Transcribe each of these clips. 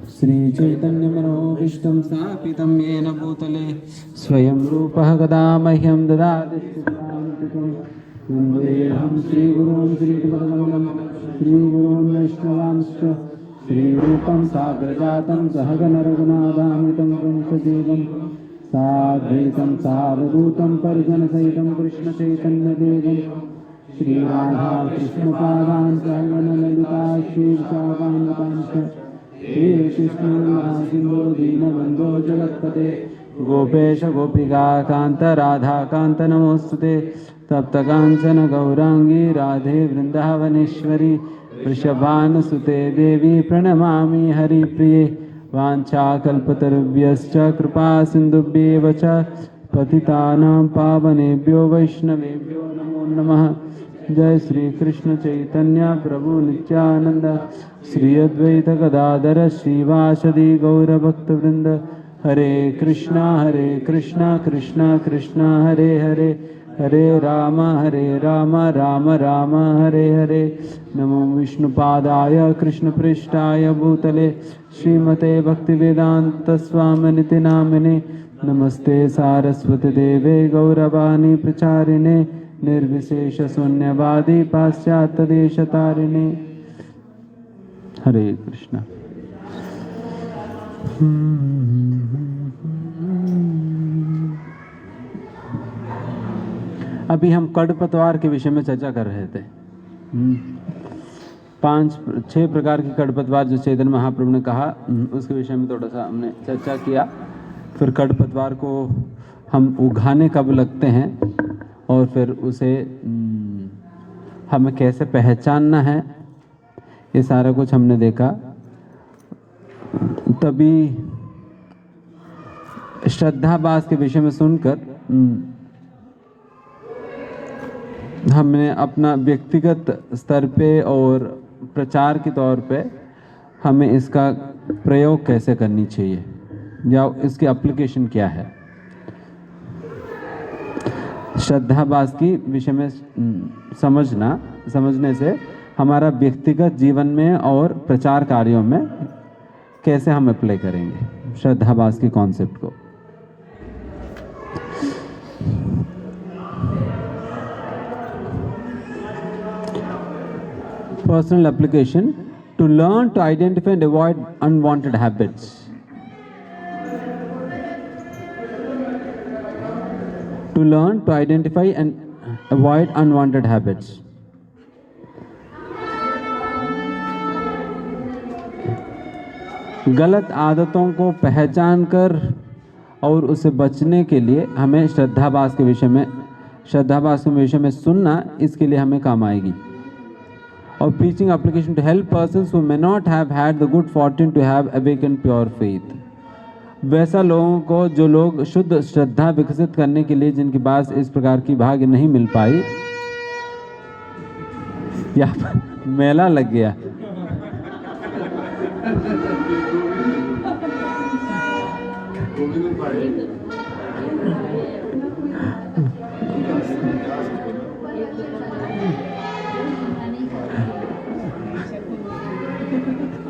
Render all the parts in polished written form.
श्रीचैतन्यमनोभीष्टं स्थापितं येन भूतले स्वयं रूपः कदा मह्यं ददाति वन्देऽहं श्रीगुरून् श्रीपदकमलं श्रीगुरून् वैष्णवांश्च श्रीरूपं साग्रजातं सहगणरघुनाथामृतं पुंसदेवं साद्वैतं सावधूतं परिजनसहितं कृष्णचैतन्यदेवं श्रीराधा कृष्णपादान् सहगणललिता श्रीविशाखान्वितांश्च हे कृष्णसिंहो दीनबन्धो जगत्पते गोपेश गोपिका कान्त राधा कान्त नमोस्तुते तप्तकाञ्चन गौराङ्गी राधे वृन्दावनेश्वरी वृषभानुसुते देवी प्रणमामि हरिप्रिये वाञ्छाकल्पतरुभ्यश्च कृपा सिन्धुभ्येव च पतितानां पावनेभ्यो वैष्णवेभ्यो नमो नमः। जय श्री कृष्ण चैतन्य प्रभु नित्यानंद श्री अद्वैत गदाधर श्रीवासदि गौरभक्तवृंद हरे कृष्णा कृष्णा कृष्णा हरे हरे हरे राम राम राम हरे हरे। नमो विष्णुपादाय कृष्णपृष्ठाय भूतले श्रीमते भक्तिवेदांत स्वामिनिति नामिने नमस्ते सारस्वती देवे गौरवाणी प्रचारिणे निर्विशेष शून्यवादी पाश्चात्य देशतारिणे। हरे कृष्णा। अभी हम खडपतवार के विषय में चर्चा कर रहे थे। 5-6 प्रकार की खडपतवार जो चैतन्य महाप्रभु ने कहा उसके विषय में थोड़ा सा हमने चर्चा किया। फिर खडपतवार को हम उगाने कब लगते हैं और फिर उसे हमें कैसे पहचानना है, ये सारा कुछ हमने देखा। तभी श्रद्धाभास के विषय में सुनकर हमने अपना व्यक्तिगत स्तर पे और प्रचार के तौर पे हमें इसका प्रयोग कैसे करनी चाहिए या इसकी एप्लीकेशन क्या है। श्रद्धाभास की विषय में समझने से हमारा व्यक्तिगत जीवन में और प्रचार कार्यों में कैसे हम अप्लाई करेंगे श्रद्धाभास की कॉन्सेप्ट को। Personal application to learn to identify and avoid unwanted habits. To learn to identify and avoid unwanted habits. गलत आदतों को पहचान कर और उसे बचने के लिए हमें श्रद्धाभास के विषय में सुनना इसके लिए हमें काम आएगी। और preaching application to help persons who may not have had the good fortune to have awakened pure faith. वैसा लोगों को जो लोग शुद्ध श्रद्धा विकसित करने के लिए जिनके पास इस प्रकार की भाग्य नहीं मिल पाई या मेला लग गया।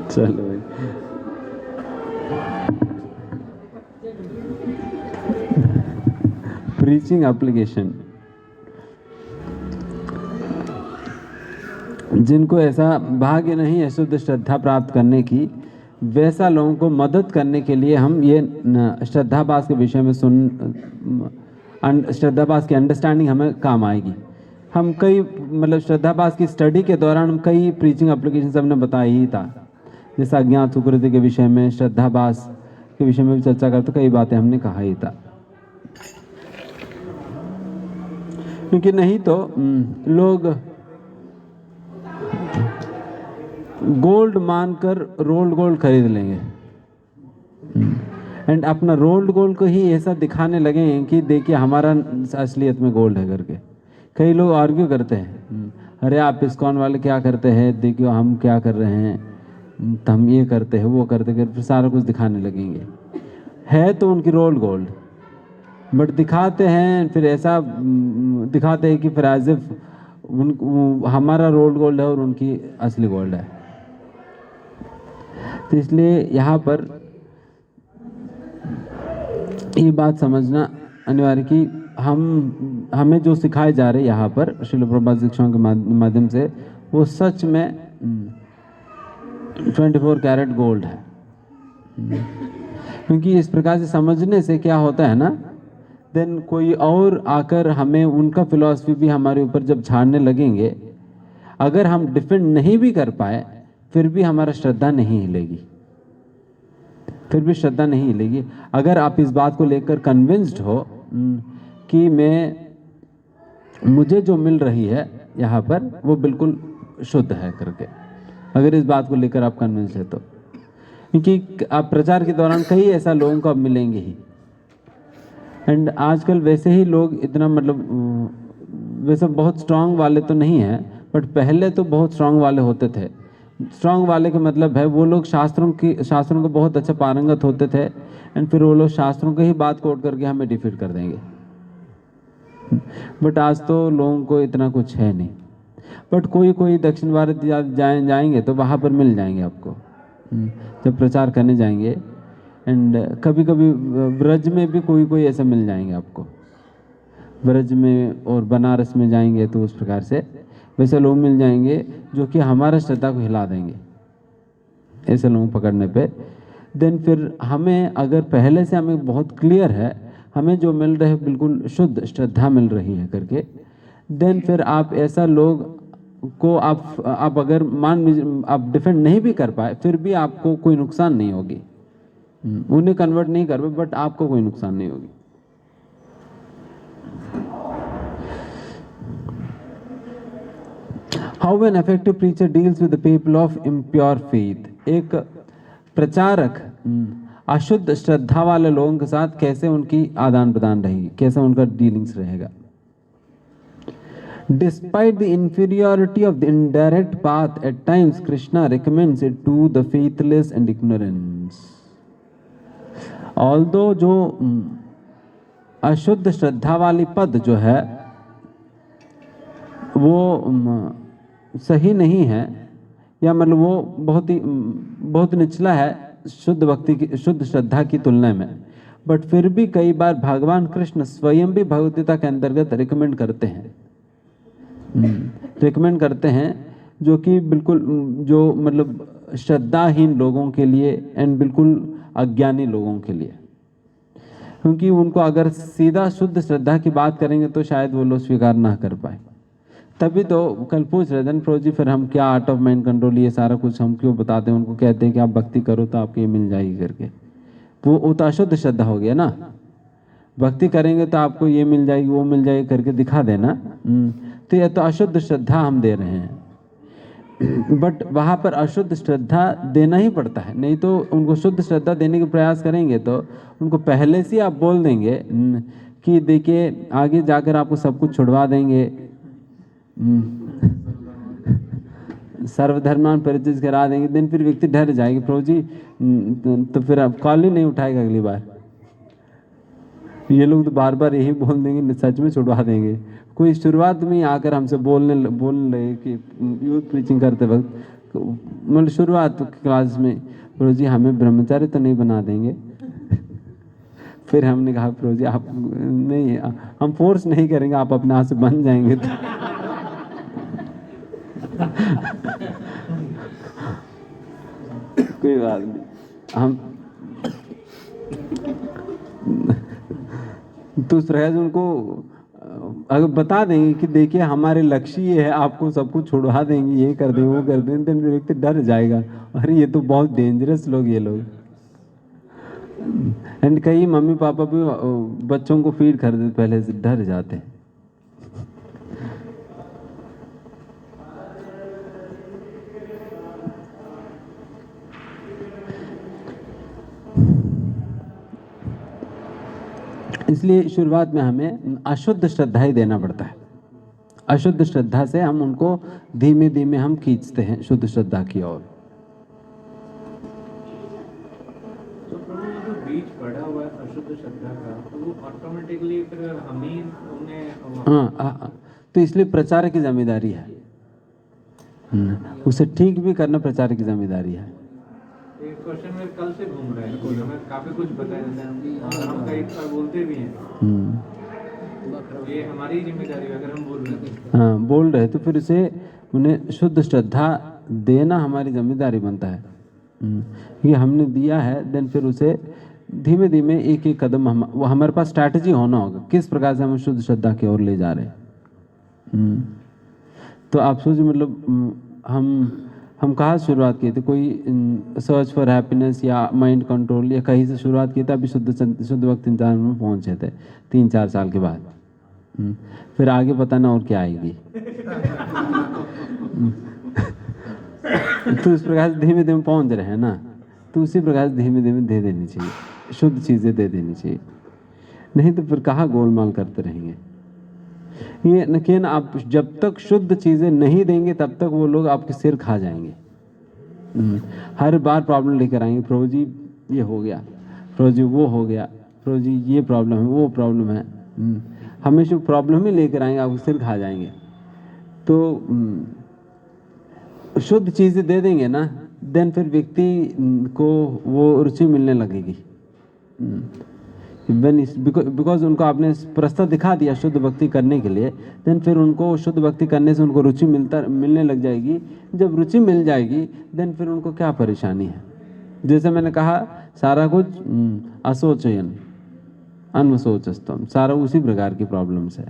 चलो भाई। प्रीचिंग एप्लीकेशन, जिनको ऐसा भाग्य नहीं है शुद्ध श्रद्धा प्राप्त करने की, वैसा लोगों को मदद करने के लिए हम ये श्रद्धाभास के विषय में श्रद्धाभास की अंडरस्टैंडिंग हमें काम आएगी। हम कई श्रद्धाभास की स्टडी के दौरान हम कई प्रीचिंग एप्लीकेशन हमने बताया ही था, जैसे अज्ञात सुकृति के विषय में, श्रद्धाभास के विषय में भी चर्चा करते कई बातें हमने कहा ही था। क्योंकि नहीं तो लोग गोल्ड मानकर रोल्ड गोल्ड खरीद लेंगे एंड अपना रोल्ड गोल्ड को ही ऐसा दिखाने लगे कि देखिए हमारा असलियत में गोल्ड है करके। कई लोग आर्ग्यू करते हैं, अरे आप इस्कॉन वाले क्या करते हैं, देखियो हम क्या कर रहे हैं, तो हम ये करते हैं वो करते हैं, फिर सारा कुछ दिखाने लगेंगे। है तो उनकी रोल्ड गोल्ड, बट दिखाते हैं फिर ऐसा दिखाते हैं कि फिर एज इफ हमारा रोल्ड गोल्ड है और उनकी असली गोल्ड है। तो इसलिए यहाँ पर ये बात समझना अनिवार्य कि हमें जो सिखाए जा रहे यहाँ पर श्रील प्रभुपाद शिक्षाओं के माध्यम से वो सच में 24 कैरेट गोल्ड है। क्योंकि इस प्रकार से समझने से क्या होता है ना, देन कोई और आकर हमें उनका फिलॉसफी भी हमारे ऊपर जब झाड़ने लगेंगे, अगर हम डिफेंड नहीं भी कर पाए फिर भी हमारा श्रद्धा नहीं हिलेगी, फिर भी श्रद्धा नहीं हिलेगी। अगर आप इस बात को लेकर कन्विंस्ड हो कि मुझे जो मिल रही है यहाँ पर वो बिल्कुल शुद्ध है करके, अगर इस बात को लेकर आप कन्विंस्ड है तो, क्योंकि आप प्रचार के दौरान कई ऐसा लोगों को आप मिलेंगे ही। एंड आजकल वैसे ही लोग इतना मतलब वैसे बहुत स्ट्रांग वाले तो नहीं हैं, बट पहले तो बहुत स्ट्रांग वाले होते थे। स्ट्रांग वाले का मतलब है वो लोग शास्त्रों को बहुत अच्छा पारंगत होते थे, एंड फिर वो लोग शास्त्रों की ही बात कोट करके हमें डिफीट कर देंगे। बट आज तो लोगों को इतना कुछ है नहीं, बट कोई दक्षिण भारत जाएंगे तो वहाँ पर मिल जाएंगे आपको, जब प्रचार करने जाएंगे। एंड कभी कभी ब्रज में भी कोई ऐसा मिल जाएंगे आपको, ब्रज में और बनारस में जाएंगे तो उस प्रकार से वैसे लोग मिल जाएंगे जो कि हमारा श्रद्धा को हिला देंगे। ऐसे लोग पकड़ने पे देन फिर हमें, अगर पहले से हमें बहुत क्लियर है हमें जो मिल रहे है बिल्कुल शुद्ध श्रद्धा मिल रही है करके, देन फिर आप ऐसा लोग को आप अगर आप डिफेंड नहीं भी कर पाए फिर भी आपको कोई नुकसान नहीं होगी। उन्हें कन्वर्ट नहीं कर पाए बट आपको कोई नुकसान नहीं होगी। How an effective preacher deals with the people of impure faith। एक प्रचारक अशुद्ध श्रद्धा वाले लोगों के साथ कैसे उनकी आदान प्रदान रहेगी, कैसे उनका डीलिंग्स रहेगा। Despite the inferiority of the indirect path, at times Krishna recommends it to the faithless and ignorance। Although जो अशुद्ध श्रद्धा वाली पद जो है वो सही नहीं है, या मतलब वो बहुत निचला है शुद्ध भक्ति की, शुद्ध श्रद्धा की तुलना में, बट फिर भी कई बार भगवान कृष्ण स्वयं भी भगवद्गीता के अंतर्गत रिकमेंड करते हैं जो कि बिल्कुल जो मतलब श्रद्धाहीन लोगों के लिए एंड बिल्कुल अज्ञानी लोगों के लिए, क्योंकि उनको अगर सीधा शुद्ध श्रद्धा की बात करेंगे तो शायद वो लोग स्वीकार ना कर पाए। तभी तो कल पूछ रहे थे प्रो जी फिर हम क्या आर्ट ऑफ माइंड कंट्रोल ये सारा कुछ हम क्यों बताते हैं, उनको कहते हैं कि आप भक्ति करो तो आपको ये मिल जाएगी करके। वो तो अशुद्ध श्रद्धा हो गया ना, भक्ति करेंगे तो आपको ये मिल जाएगी वो मिल जाएगी करके दिखा देना, तो ये तो अशुद्ध श्रद्धा हम दे रहे हैं। बट वहाँ पर अशुद्ध श्रद्धा देना ही पड़ता है, नहीं तो उनको शुद्ध श्रद्धा देने का प्रयास करेंगे तो उनको पहले से आप बोल देंगे कि देखिए आगे जाकर आपको सब कुछ छुड़वा देंगे, सर्वधर्मान परित्यज करा देंगे, दिन फिर व्यक्ति डर जाएगी प्रभु जी, तो फिर आप कॉल ही नहीं उठाएगा अगली बार। ये लोग तो बार बार यही बोल देंगे सच में छुड़वा देंगे। कोई शुरुआत में आकर हमसे बोलने लगे कि यूथ प्रीचिंग करते वक्त मतलब शुरुआत क्लास में, प्रभु जी हमें ब्रह्मचारी तो नहीं बना देंगे। फिर हमने कहा प्रभु जी आप नहीं, हम फोर्स नहीं करेंगे, आप अपने हाथ से बन जाएंगे तो। कोई बात नहीं, हम तो सहज उनको अगर बता देंगे कि देखिए हमारे लक्ष्य ये है, आपको सब कुछ छुड़वा देंगे, ये कर देंगे वो कर देंगे, तो व्यक्ति डर जाएगा, अरे ये तो बहुत डेंजरस लोग ये लोग। एंड कई मम्मी पापा भी बच्चों को फीड कर देते पहले से, डर जाते हैं। इसलिए शुरुआत में हमें अशुद्ध श्रद्धा ही देना पड़ता है। अशुद्ध श्रद्धा से हम उनको धीमे धीमे हम खींचते हैं शुद्ध श्रद्धा की ओर। जो बीज पड़ा हुआ है अशुद्ध श्रद्धा का, तो वो ऑटोमेटिकली फिर हमें उन्हें हाँ, तो इसलिए प्रचारक की जिम्मेदारी है, उसे ठीक भी करना प्रचारक की जिम्मेदारी है। एक क्वेश्चन में कल से घूम रहा है, हमें काफी कुछ बताया जाता है, हम कई बार बोलते भी हैं, ये हमारी जिम्मेदारी है अगर हम बोल रहे हैं। हाँ, बोल रहे तो फिर उसे उन्हें शुद्ध श्रद्धा देना हमारी जिम्मेदारी बनता है। ये हमने दिया है, देन फिर उसे धीमे धीमे एक एक कदम वो हमारे पास स्ट्रैटेजी होना होगा किस प्रकार से हम शुद्ध श्रद्धा की ओर ले जा रहे हैं। तो आप सोचिए, मतलब हम कहाँ से शुरुआत किए थे, कोई सर्च फॉर हैप्पीनेस या माइंड कंट्रोल या कहीं से शुरुआत की थी, अभी शुद्ध भक्ति चिंतन में पहुँचे थे 3-4 साल के बाद। फिर आगे पता ना और क्या आएगी। तो इस प्रकार से धीमे धीमे पहुँच रहे हैं ना, तो उसी प्रकार से धीमे धीमे दे देनी चाहिए, शुद्ध चीज़ें दे देनी चाहिए, नहीं तो फिर कहाँ गोलमाल करते रहेंगे। ये लेकिन आप जब तक शुद्ध चीज़ें नहीं देंगे तब तक वो लोग आपके सिर खा जाएंगे। हर बार प्रॉब्लम लेकर आएंगे, प्रभु जी ये हो गया, प्रभु जी वो हो गया, प्रभु जी ये प्रॉब्लम है, वो प्रॉब्लम है। हमेशा प्रॉब्लम ही लेकर आएंगे, आपको सिर खा जाएंगे। तो शुद्ध चीज़ें दे देंगे ना, देन फिर व्यक्ति को वो रुचि मिलने लगेगी। बिकॉज उनको आपने रास्ता दिखा दिया शुद्ध भक्ति करने के लिए, देन फिर उनको शुद्ध भक्ति करने से उनको रुचि मिलने लग जाएगी। जब रुचि मिल जाएगी देन फिर उनको क्या परेशानी है। जैसे मैंने कहा सारा कुछ असोचयन अनवसोचस्तम, सारा उसी प्रकार की प्रॉब्लम्स है।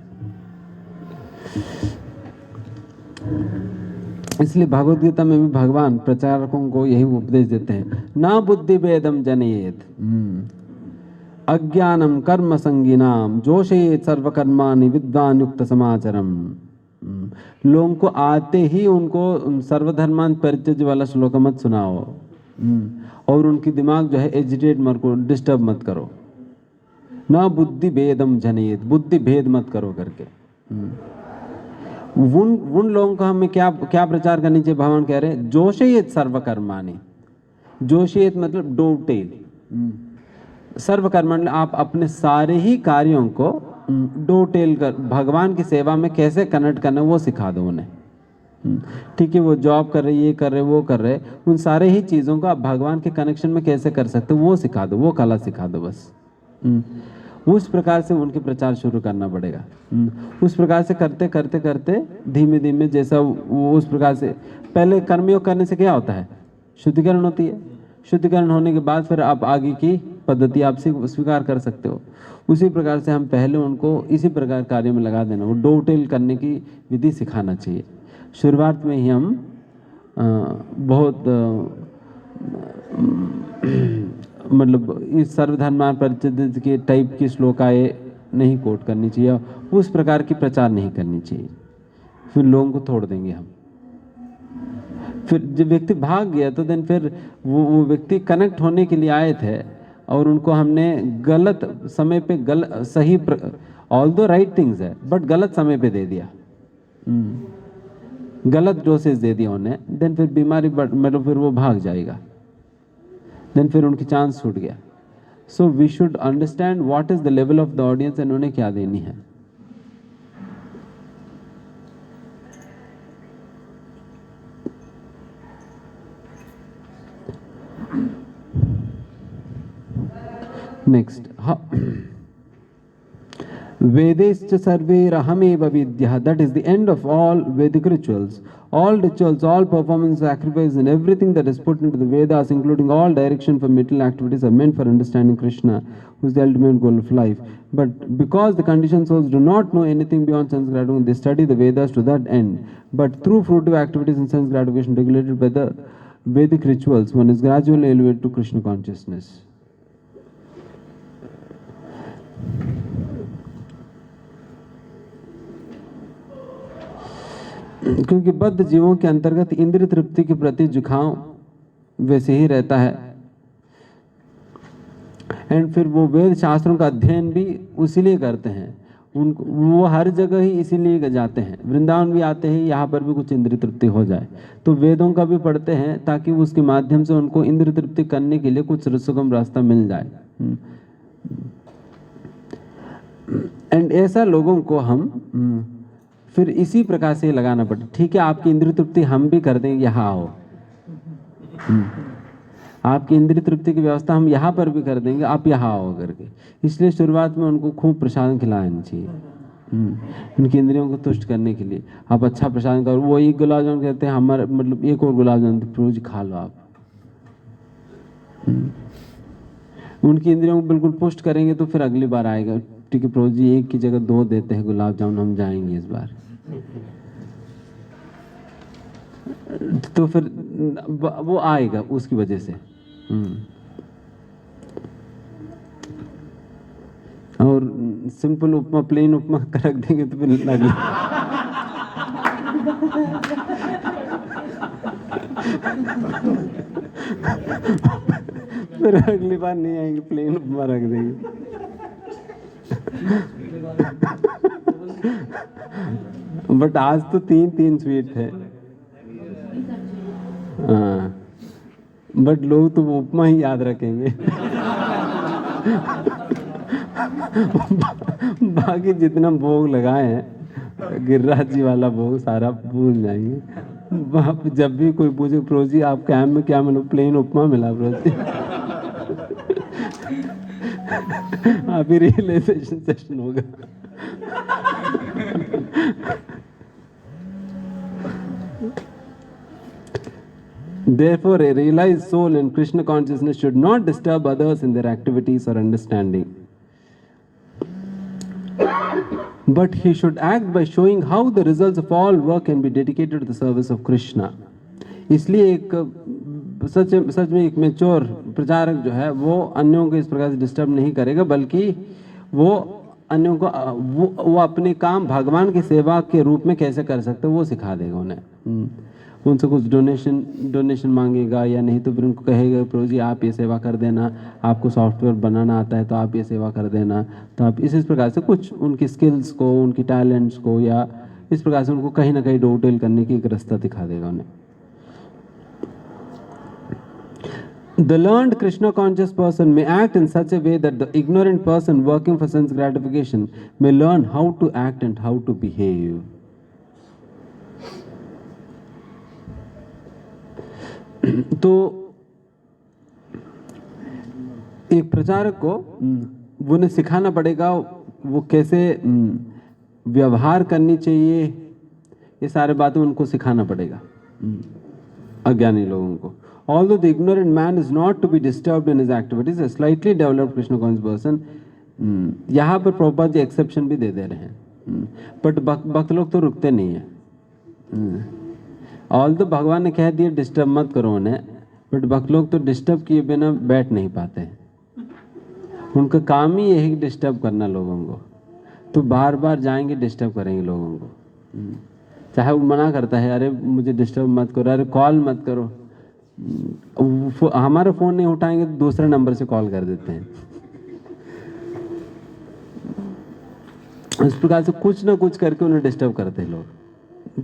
इसलिए भगवद गीता में भी भगवान प्रचारकों को यही उपदेश देते हैं, ना बुद्धि भेदम जनयेत अज्ञानम कर्म संगीनाम जोशयेत सर्वकर्माणि विद्वान युक्त समाचरम। लोगों को आते ही उनको सर्वधर्मान परित्यज्य वाला श्लोक मत सुनाओ, और उनकी दिमाग जो है एजिटेट मत करो, डिस्टर्ब मत करो। ना बुद्धि भेदम जनयेत, बुद्धि भेद मत करो करके। उन लोगों का हमें क्या प्रचार करनी चाहिए, भगवान कह रहे हैं जोशयेत सर्वकर्माणि। जोशयेत मतलब डोटेल, सर्वकर्माणि आप अपने सारे ही कार्यों को डोटेल कर भगवान की सेवा में कैसे कनेक्ट करना वो सिखा दो उन्हें। ठीक है, वो जॉब कर रहे, ये कर रहे, वो कर रहे, उन सारे ही चीज़ों को आप भगवान के कनेक्शन में कैसे कर सकते हो वो सिखा दो, वो कला सिखा दो बस। उस प्रकार से उनके प्रचार शुरू करना पड़ेगा। उस प्रकार से करते करते करते धीमे धीमे जैसा वो उस प्रकार से, पहले कर्मयोग करने से क्या होता है, शुद्धिकरण होती है। शुद्धिकरण होने के बाद फिर आप आगे की पद्धति आप स्वीकार कर सकते हो। उसी प्रकार से हम पहले उनको इसी प्रकार कार्य में लगा देना, वो डोटेल करने की विधि सिखाना चाहिए। शुरुआत में ही हम बहुत मतलब इस सर्वधर्मान परित्यज्य के टाइप की श्लोकाएँ नहीं कोट करनी चाहिए, उस प्रकार की प्रचार नहीं करनी चाहिए, फिर लोगों को तोड़ देंगे हम। फिर जब व्यक्ति भाग गया तो देन फिर वो व्यक्ति कनेक्ट होने के लिए आए थे और उनको हमने गलत समय पे सही ऑल्दो राइट थिंग्स है बट गलत समय पे दे दिया, गलत डोसेज दे दिया उन्हें, देन फिर बीमारी मतलब फिर वो भाग जाएगा, देन फिर उनकी चांस छूट गया। So we should understand what is the level of the audience and उन्हें क्या देनी है। Next, Vedescha sarverahame vidya. That is the end of all Vedic rituals. All rituals, all performance, sacrifice, and everything that is put into the Vedas, including all direction for material activities, are meant for understanding Krishna, who is the ultimate goal of life. But because the conditioned souls do not know anything beyond sense gratification, they study the Vedas to that end. But through fruitive activities and sense gratification regulated by the Vedic rituals, one is gradually elevated to Krishna consciousness. क्योंकि बद्ध जीवों के अंतर्गत इंद्रिय तृप्ति के प्रति झुकाव वैसे ही रहता है, एंड फिर वो वेद शास्त्रों का अध्ययन भी उसीलिए करते हैं, उनको वो हर जगह ही इसीलिए जाते हैं, वृंदावन भी आते हैं, यहाँ पर भी कुछ इंद्रिय तृप्ति हो जाए तो वेदों का भी पढ़ते हैं ताकि उसके माध्यम से उनको इंद्रिय तृप्ति करने के लिए कुछ सुगम रास्ता मिल जाए। एंड ऐसा लोगों को हम फिर इसी प्रकार से लगाना पड़ता। ठीक है, आपकी इंद्रिय तृप्ति हम भी कर देंगे, यहाँ आओ। आपकी इंद्रिय तृप्ति की व्यवस्था हम यहाँ पर भी कर देंगे, आप यहाँ आओ करके। इसलिए शुरुआत में उनको खूब प्रसाद खिलाना चाहिए, उनकी इंद्रियों को तुष्ट करने के लिए। आप अच्छा प्रसाद करो, वो एक गुलाब जामुन कहते हैं, हमारे मतलब एक और गुलाब जामुन प्रभु जी खा लो आप। उनकी इंद्रियों को बिल्कुल पुष्ट करेंगे तो फिर अगली बार आएगा, ठीक है प्रभु जी एक की जगह 2 देते हैं गुलाब जामुन, हम जाएंगे इस बार। तो फिर वो आएगा उसकी वजह से। और सिंपल उपमा, प्लेन उपमा रख देंगे तो फिर लगेगा फिर अगली बार नहीं आएंगे, प्लेन उपमा रख देंगे। बट आज तो 3 स्वीट है। हाँ, बट लोग तो उपमा ही याद रखेंगे बाकी जितना भोग लगाए हैं, गिरिराज जी वाला भोग सारा भूल जाएंगे। जब भी कोई पूछे प्रभु जी आप कैंप में क्या मिला, प्लेन उपमा मिला प्रभु जी। अभी रियलाइजेशन सेशन होगा। Therefore, a realized soul in Krishna consciousness should not disturb others in their activities or understanding, but he should act by showing how the results of all work can be dedicated to the service of Krishna. इसलिए एक सच में एक mature प्रचारक जो है वो अन्यों को इस प्रकार से डिस्टर्ब नहीं करेगा, बल्कि वो अन्यों को वो अपने काम भगवान की सेवा के रूप में कैसे कर सकते हैं वो सिखा देगा उन्हें। उनसे कुछ डोनेशन मांगेगा या नहीं तो फिर उनको कहेगा प्रभु जी आप ये सेवा कर देना, आपको सॉफ्टवेयर बनाना आता है तो आप ये सेवा कर देना। तो आप इस प्रकार से कुछ उनकी स्किल्स को, उनकी टैलेंट्स को, या इस प्रकार से उनको कहीं ना कहीं डोटेल करने की एक रास्ता दिखा देगा उन्हें। The learned Krishna conscious person may act in such a way that the ignorant person working for sense gratification may learn how to act and how to behave. तो एक प्रचारक को वो उन्हें सिखाना पड़ेगा वो कैसे व्यवहार करनी चाहिए, ये सारे बातें उनको सिखाना पड़ेगा अज्ञानी लोगों को। Although the ignorant man is not to be disturbed in his activities, a slightly developed Krishna conscious person, यहाँ पर प्रभुपाद जी एक्सेप्शन भी दे रहे हैं, बट भक्त लोग तो रुकते नहीं है। ऑल तो भगवान ने कह दिया डिस्टर्ब मत करो उन्हें, बट भक्त लोग तो डिस्टर्ब किए बिना बैठ नहीं पाते हैं। उनका काम ही यही डिस्टर्ब करना लोगों को, तो बार बार जाएंगे डिस्टर्ब करेंगे लोगों को। चाहे वो मना करता है अरे मुझे डिस्टर्ब मत करो, अरे कॉल मत करो, हमारा फ़ोन नहीं उठाएंगे तो दूसरे नंबर से कॉल कर देते हैं। इस प्रकार से कुछ ना कुछ करके उन्हें डिस्टर्ब करते हैं लोग।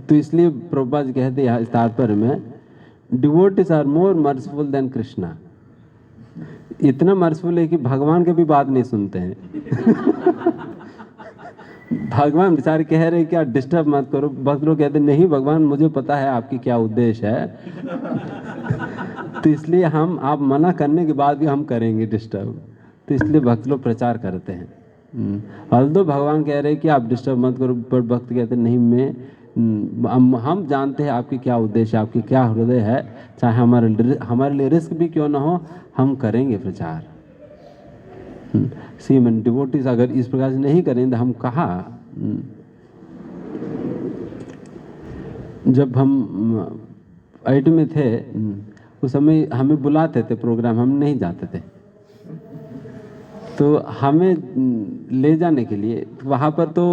तो इसलिए प्रभुपाद जी कहते हैं इस तात्पर्य में, devotees are more merciful than Krishna. इतना मर्सीफुल है कि भगवान के भी बात नहीं सुनते हैं। भगवान बेचारे कह रहे क्या डिस्टर्ब मत करो, भक्त लोग कहते नहीं भगवान मुझे पता है आपकी क्या उद्देश्य है, तो इसलिए हम आप मना करने के बाद भी हम करेंगे डिस्टर्ब। तो इसलिए भक्त लोग प्रचार करते हैं। ऑल्दो भगवान कह रहे हैं कि आप डिस्टर्ब मत करो, पर भक्त कहते नहीं हम जानते हैं आपकी क्या उद्देश्य, आपकी क्या हृदय है, चाहे हमारे लिए रिस्क भी क्यों ना हो हम करेंगे प्रचार। सीमन डिवोटीज अगर इस प्रकार से नहीं करें तो हम कहाँ, जब हम आईटी में थे उस समय हमें बुलाते थे प्रोग्राम, हम नहीं जाते थे, तो हमें ले जाने के लिए वहाँ पर तो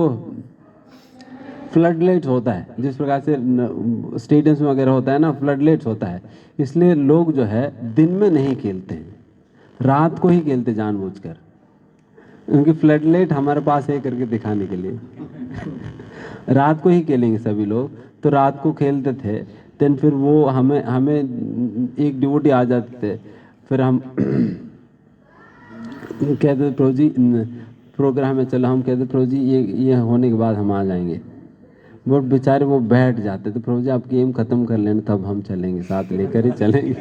फ्लड लाइट्स होता है, जिस प्रकार से स्टेडियम्स में वगैरह होता है ना, फ्लड लाइट्स होता है, इसलिए लोग जो है दिन में नहीं खेलते हैं, रात को ही खेलते जानबूझकर, उनकी फ्लड लाइट हमारे पास है करके दिखाने के लिए। रात को ही खेलेंगे सभी लोग, तो रात को खेलते थे। देन फिर वो हमें एक डिवोटी आ जाते थे, फिर हम कहते थे प्रभु जी प्रोग्राम में चलो, हम कहते प्रभु जी ये होने के बाद हम आ जाएंगे। वो बेचारे वो बैठ जाते थे, प्रभु जी आप गेम ख़त्म कर लेना तब हम चलेंगे, साथ लेकर ही चलेंगे,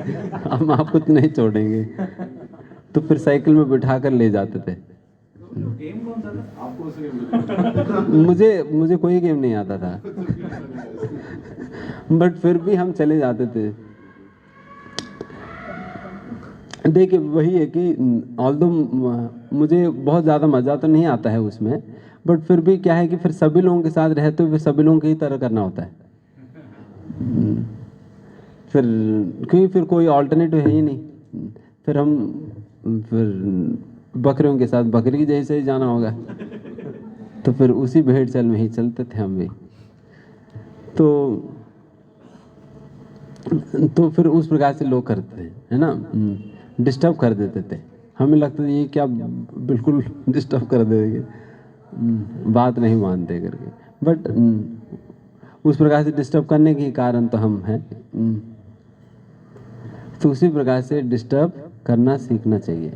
हम आपको तो नहीं छोड़ेंगे। तो फिर साइकिल में बिठा कर ले जाते थे। गेम कौन सा था आपको? मुझे कोई गेम नहीं आता था बट फिर भी हम चले जाते थे। देखिए वही है कि ऑल्दो मुझे बहुत ज़्यादा मज़ा तो नहीं आता है उसमें, बट फिर भी क्या है कि फिर सभी लोगों के साथ रहते हुए सभी लोगों की ही तरह करना होता है। फिर क्योंकि फिर कोई ऑल्टरनेटिव है ही नहीं, फिर हम बकरियों के साथ बकरी की जैसे ही जाना होगा, तो फिर उसी भेड़ चाल में ही चलते थे हम भी। तो फिर उस प्रकार से लोग करते थे, है ना, डिस्टर्ब कर देते थे। हमें लगता था ये क्या बिल्कुल डिस्टर्ब कर देंगे, बात नहीं मानते करके, बट उस प्रकार से डिस्टर्ब करने के कारण तो हम हैं। तो उसी प्रकार से डिस्टर्ब करना सीखना चाहिए।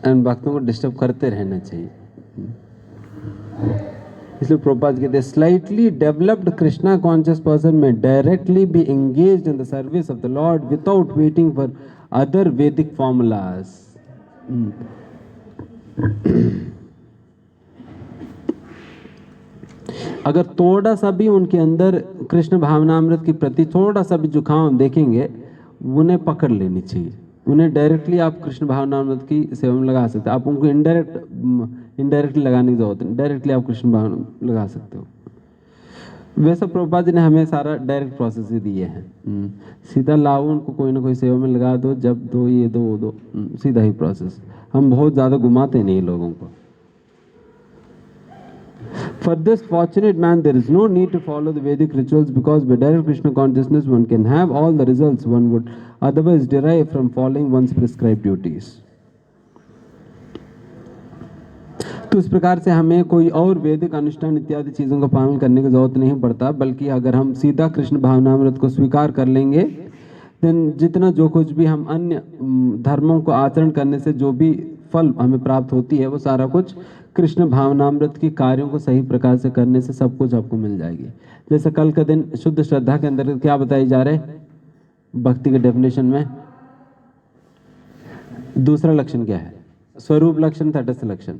भक्तों को डिस्टर्ब करते रहना चाहिए। इसलिए प्रभुपाद कहते हैं slightly developed Krishna conscious person में directly be engaged in the service of the Lord without waiting for other Vedic formulas. अगर थोड़ा सा भी उनके अंदर कृष्ण भावनामृत के प्रति थोड़ा सा भी झुकाव देखेंगे, उन्हें पकड़ लेनी चाहिए। उन्हें डायरेक्टली आप कृष्ण भावनामृत की सेवा में लगा सकते हो। आप उनको इनडायरेक्टली लगाने की जरूरत नहीं, डायरेक्टली आप कृष्ण भावना लगा सकते हो। वैसे प्रभुपाद जी ने हमें सारा डायरेक्ट प्रोसेस ही दिए हैं। सीधा लाओ उनको कोई ना कोई सेवा में लगा दो, जब दो ये दो वो दो, सीधा ही प्रोसेस। हम बहुत ज़्यादा घुमाते नहीं लोगों को। For this fortunate man, there is no need to follow the Vedic rituals because by direct Krishna consciousness one can have all the results one would otherwise derive from following one's prescribed duties. तो इस प्रकार से हमें कोई और वैदिक अनुष्ठान इत्यादि चीज़ों का पालन करने की जरूरत नहीं पड़ता, बल्कि अगर हम सीधा कृष्ण भावनामृत को स्वीकार कर लेंगे, देन जितना जो कुछ भी हम अन्य धर्मों को आचरण करने से जो भी फल हमें प्राप्त होती है, वो सारा कुछ कृष्ण भावनामृत के कार्यों को सही प्रकार से करने से सब कुछ आपको मिल जाएगी। जैसे कल का दिन शुद्ध श्रद्धा के अंदर क्या बताई जा रहे भक्ति के डेफिनेशन में, दूसरा लक्षण क्या है? स्वरूप लक्षण, तटस्थ लक्षण,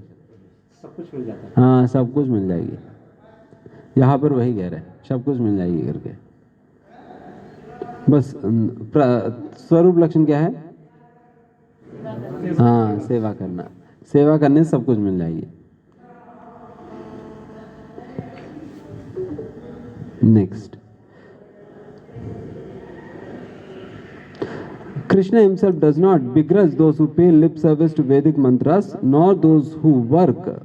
सब कुछ मिल जाता है। हाँ, सब कुछ मिल जाएगी। यहाँ पर वही कह रहे हैं, सब कुछ मिल जाएगी करके। बस स्वरूप लक्षण क्या है? हाँ, सेवा करना। सेवा करने से सब कुछ मिल जाएगी। Next, Krishna himself does not begrudge those who pay lip service to Vedic mantras, nor those who work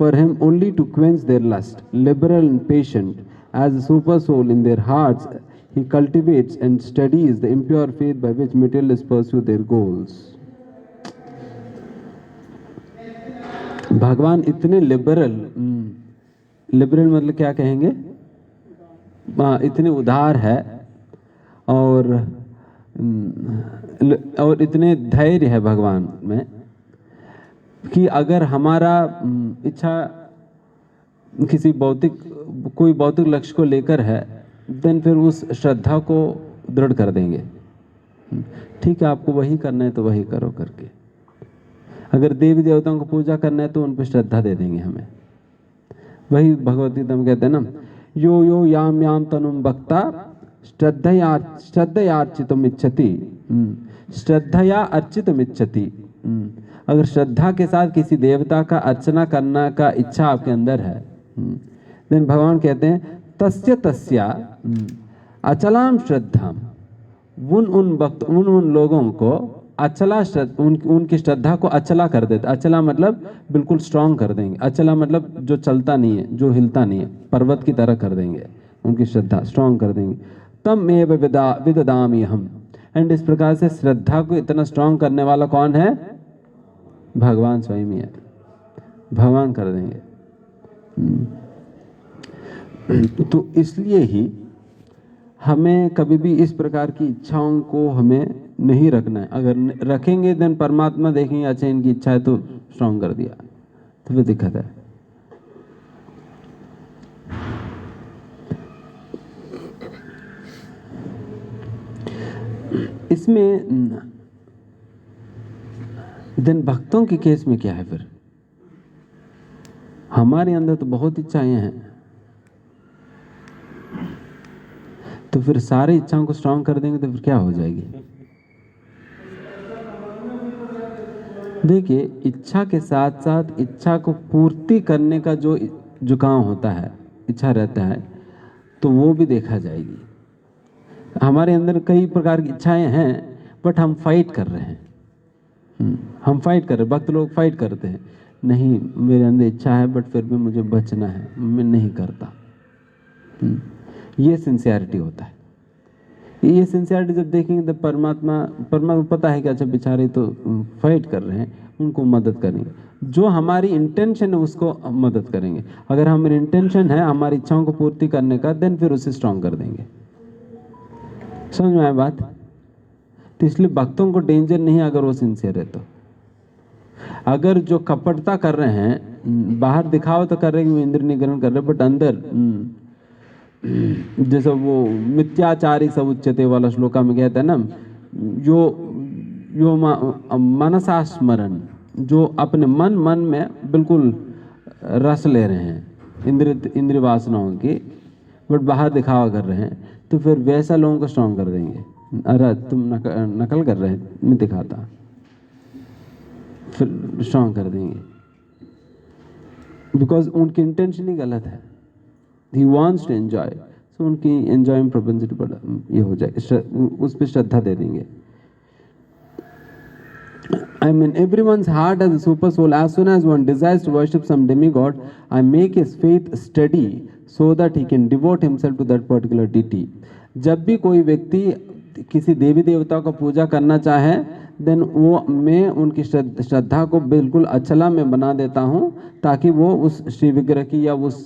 for him only to quench their lust. Liberal and patient, as a super soul in their hearts, he cultivates and studies the impure faith by which materialists pursue their goals. भगवान इतने liberal मतलब क्या कहेंगे, इतने उदार है और इतने धैर्य है भगवान में कि अगर हमारा इच्छा किसी कोई भौतिक लक्ष्य को लेकर है, देन फिर उस श्रद्धा को दृढ़ कर देंगे। ठीक है, आपको वही करना है तो वही करो करके। अगर देवी देवताओं को पूजा करना है तो उन पर श्रद्धा दे देंगे हमें। वही भगवत गीता में कहते हैं ना, यो यो याम याम तनुम भक्ता श्रद्धया अर्चितुम इच्छति, श्रद्धया अर्चितुम इच्छति। अगर श्रद्धा के साथ किसी देवता का अर्चना करना का इच्छा आपके अंदर है, देन भगवान कहते हैं तस्य तस्या अचलाम श्रद्धाम। उन लोगों को अचला उनकी श्रद्धा को अचला कर देते। अचला मतलब बिल्कुल स्ट्रांग कर देंगे। अचला मतलब जो चलता नहीं है, जो हिलता नहीं है, पर्वत की तरह कर देंगे, उनकी श्रद्धा स्ट्रांग कर देंगे। तम एव विददामि हम। एंड इस प्रकार से श्रद्धा को इतना स्ट्रांग करने वाला कौन है? भगवान स्वयं ही है। भगवान कर देंगे। तो इसलिए ही हमें कभी भी इस प्रकार की इच्छाओं को हमें नहीं रखना है। अगर रखेंगे देन परमात्मा देखेंगे, अच्छा इनकी इच्छा है तो स्ट्रांग कर दिया, तो फिर दिक्कत है। इसमें देन भक्तों के केस में क्या है फिर? हमारे अंदर तो बहुत इच्छाएं हैं, तो फिर सारी इच्छाओं को स्ट्रांग कर देंगे तो फिर क्या हो जाएगी? देखिए, इच्छा के साथ साथ इच्छा को पूर्ति करने का जो झुकाव होता है, इच्छा रहता है, तो वो भी देखा जाएगी। हमारे अंदर कई प्रकार की इच्छाएं हैं, बट हम फाइट कर रहे हैं। हम फाइट कर रहे हैं, भक्त लोग फाइट करते हैं, नहीं मेरे अंदर इच्छा है बट फिर भी मुझे बचना है, मैं नहीं करता। ये सिंसियरिटी होता है। ये सिंसियरिटी जब देखेंगे तो परमात्मा को पता है कि अच्छा बेचारे तो फाइट कर रहे हैं, उनको मदद करेंगे। जो हमारी इंटेंशन है उसको मदद करेंगे। अगर हमारी इंटेंशन है हमारी इच्छाओं को पूर्ति करने का, देन फिर उसे स्ट्रांग कर देंगे। समझ में आया बात? तो इसलिए भक्तों को डेंजर नहीं है अगर वो सिंसियर है तो। अगर जो कपटता कर रहे हैं, बाहर दिखावा तो कर रहे हैं कि इंद्र निग्रहण कर रहे हैं, बट अंदर जैसे वो मिथ्याचारी सब उच्चते वाला श्लोका में कहता है ना, जो मनसा स्मरण, जो अपने मन में बिल्कुल रस ले रहे हैं इंद्रिय वासनाओं की, बट बाहर दिखावा कर रहे हैं, तो फिर वैसा लोगों को स्ट्रांग कर देंगे। अरे तुम नकल कर रहे हैं, मैं दिखाता, फिर स्ट्रांग कर देंगे। बिकॉज उनकी इंटेंशन ही गलत है। ही वॉन्ट्स टू एंजॉय, सो उनकी एंजॉयमेंट प्रोपेंसिटी पर ये हो जाए, उस पर श्रद्धा दे देंगे। I mean, everyone's heart has a super soul. As soon as one desires to worship some demigod, I make his faith steady so that he can devote himself to that particular deity. जब भी कोई व्यक्ति किसी देवी देवता का पूजा करना चाहे, then वो मैं उनकी श्रद्धा को बिल्कुल अचला में बना देता हूँ, ताकि वो उस श्री विग्रह की या उस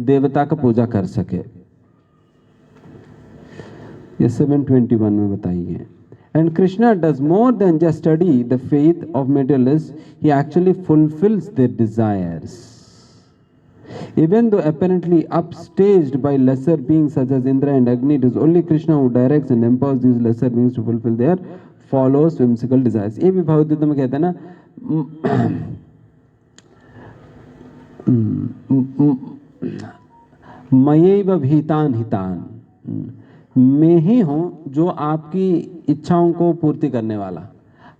देवता का पूजा कर सके। ये 721 में बताई है। And Krishna does more than just study the faith of materialists, he actually fulfills their desires. Even though apparently upstaged by lesser beings such as Indra and Agni, it is only Krishna who directs and empowers these lesser beings to fulfill their followers' whimsical desires. ये भी भगवद्गीता में कहते हैं ना, मयैव भीतान हितान, मैं ही हूँ जो आपकी इच्छाओं को पूर्ति करने वाला।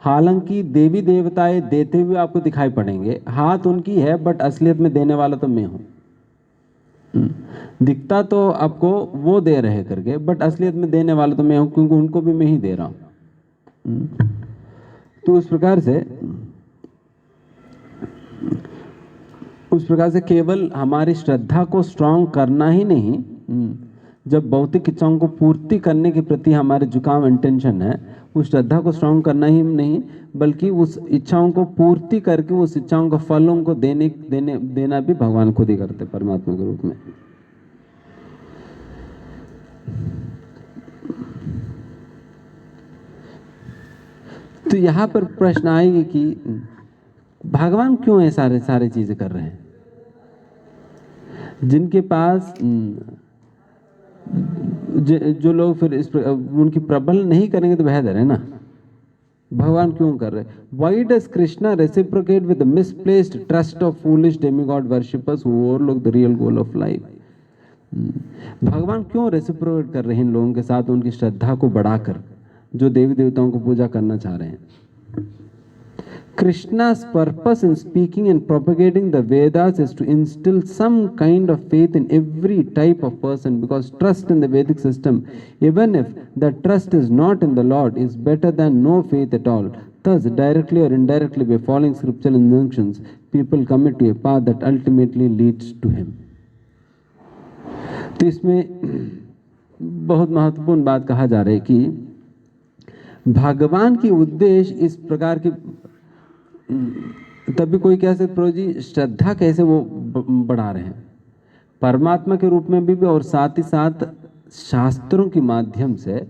हालांकि देवी देवताएं देते हुए आपको दिखाई पड़ेंगे, हाथ उनकी है, बट असलियत में देने वाला तो मैं हूँ। दिखता तो आपको वो दे रहे करके, बट असलियत में देने वाला तो मैं हूँ, क्योंकि उनको भी मैं ही दे रहा हूँ। तो उस प्रकार से केवल हमारी श्रद्धा को स्ट्रांग करना ही नहीं, जब भौतिक इच्छाओं को पूर्ति करने के प्रति हमारे झुकाव इंटेंशन है, उस श्रद्धा को स्ट्रांग करना ही नहीं, बल्कि उस इच्छाओं को पूर्ति करके उस इच्छाओं को फलों को देना भी भगवान खुद ही करते परमात्मा के रूप में। तो यहाँ पर प्रश्न आएगी कि भगवान क्यों ये सारे चीजें कर रहे हैं? जिनके पास जो लोग फिर उनकी प्रबल नहीं करेंगे तो बेहतर है ना। भगवान क्यों कर रहे? Why does Krishna reciprocate with the misplaced trust of foolish demigod worshippers who overlook the real goal of life? भगवान क्यों रेसिप्रोकेट कर रहे हैं इन लोगों के साथ उनकी श्रद्धा को बढ़ाकर, जो देवी देवताओं को पूजा करना चाह रहे हैं? Krishna's purpose in speaking and propagating the Vedas is to instill some kind of faith in every type of person, because trust in the Vedic system, even if the trust is not in the Lord, is better than no faith at all. Thus, directly or indirectly, by following scriptural injunctions, people commit to a path that ultimately leads to Him. तो इसमें बहुत महत्वपूर्ण बात कहा जा रहा है कि भगवान की उद्देश्य इस प्रकार की, तभी कोई कह सकते प्रभु जी श्रद्धा कैसे वो बढ़ा रहे हैं परमात्मा के रूप में भी और साथ ही साथ शास्त्रों के माध्यम से,